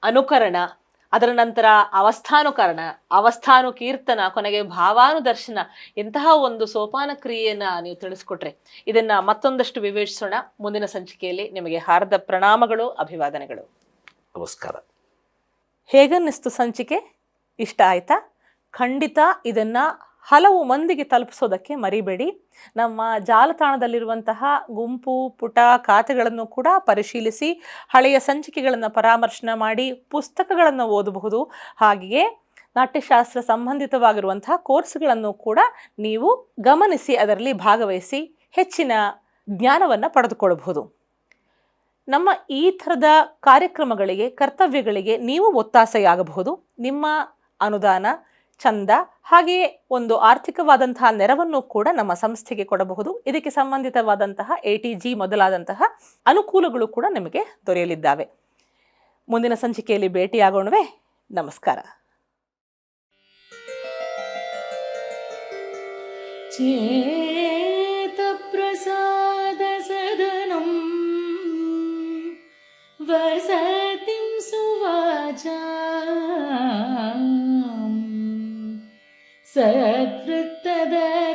Speaker 2: ಅನುಕರಣ, ಅದರ ನಂತರ ಅವಸ್ಥಾನುಕರಣ, ಅವಸ್ಥಾನು ಕೀರ್ತನ, ಕೊನೆಗೆ ಭಾವಾನುದರ್ಶನ, ಇಂತಹ ಒಂದು ಸೋಪಾನ ಕ್ರಿಯೆಯನ್ನು ನೀವು ತಿಳಿಸ್ಕೊಟ್ರೆ ಇದನ್ನ ಮತ್ತೊಂದಷ್ಟು ವಿವೇಚಿಸೋಣ ಮುಂದಿನ ಸಂಚಿಕೆಯಲ್ಲಿ. ನಿಮಗೆ ಹಾರ್ದ ಪ್ರಣಾಮಗಳು, ಅಭಿವಾದನೆಗಳು.
Speaker 3: ನಮಸ್ಕಾರ.
Speaker 2: ಹೇಗನ್ನಿಸ್ತು ಸಂಚಿಕೆ? ಇಷ್ಟ ಆಯ್ತಾ? ಖಂಡಿತ ಇದನ್ನು ಹಲವು ಮಂದಿಗೆ ತಲುಪಿಸೋದಕ್ಕೆ ಮರಿಬೇಡಿ. ನಮ್ಮ ಜಾಲತಾಣದಲ್ಲಿರುವಂತಹ ಗುಂಪು ಪುಟ ಖಾತೆಗಳನ್ನು ಕೂಡ ಪರಿಶೀಲಿಸಿ, ಹಳೆಯ ಸಂಚಿಕೆಗಳನ್ನು ಪರಾಮರ್ಶನ ಮಾಡಿ, ಪುಸ್ತಕಗಳನ್ನು ಓದಬಹುದು. ಹಾಗೆಯೇ ನಾಟ್ಯಶಾಸ್ತ್ರ ಸಂಬಂಧಿತವಾಗಿರುವಂತಹ ಕೋರ್ಸ್ಗಳನ್ನು ಕೂಡ ನೀವು ಗಮನಿಸಿ ಅದರಲ್ಲಿ ಭಾಗವಹಿಸಿ ಹೆಚ್ಚಿನ ಜ್ಞಾನವನ್ನು ಪಡೆದುಕೊಳ್ಳಬಹುದು. ನಮ್ಮ ಈ ಥರದ ಕಾರ್ಯಕ್ರಮಗಳಿಗೆ, ಕರ್ತವ್ಯಗಳಿಗೆ ನೀವು ಒತ್ತಾಸೆಯಾಗಬಹುದು. ನಿಮ್ಮ ಅನುದಾನ, ಚಂದ, ಹಾಗೆಯೇ ಒಂದು ಆರ್ಥಿಕವಾದಂತಹ ನೆರವನ್ನು ಕೂಡ ನಮ್ಮ ಸಂಸ್ಥೆಗೆ ಕೊಡಬಹುದು. ಇದಕ್ಕೆ ಸಂಬಂಧಿತವಾದಂತಹ ATG ಮೊದಲಾದಂತಹ ಅನುಕೂಲಗಳು ಕೂಡ ನಿಮಗೆ ದೊರೆಯಲಿದ್ದಾವೆ. ಮುಂದಿನ ಸಂಚಿಕೆಯಲ್ಲಿ ಭೇಟಿಯಾಗೋಣವೇ? ನಮಸ್ಕಾರ.
Speaker 1: ಚೇತ ಪ್ರಸಾದ ಸದನಂ ವಸತಿಂ ಸುವಾಚಾಂ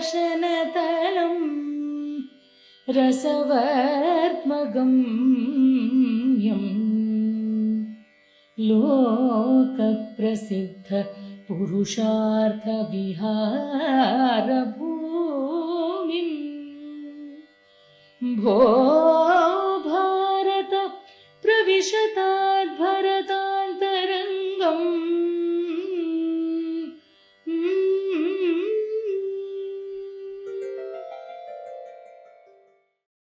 Speaker 1: ಸತ್ವೃತ್ತದರ್ಶನತಲಂ ರಸವರ್ತ್ಮಗಂ ಯಂ ಲೋಕಪ್ರಸಿದ್ಧ ಪುರುಷಾರ್ಥ ವಿಹಾರಭೂಮಿಂ ಭೋ ಭಾರತ ಪ್ರವಿಶತಾ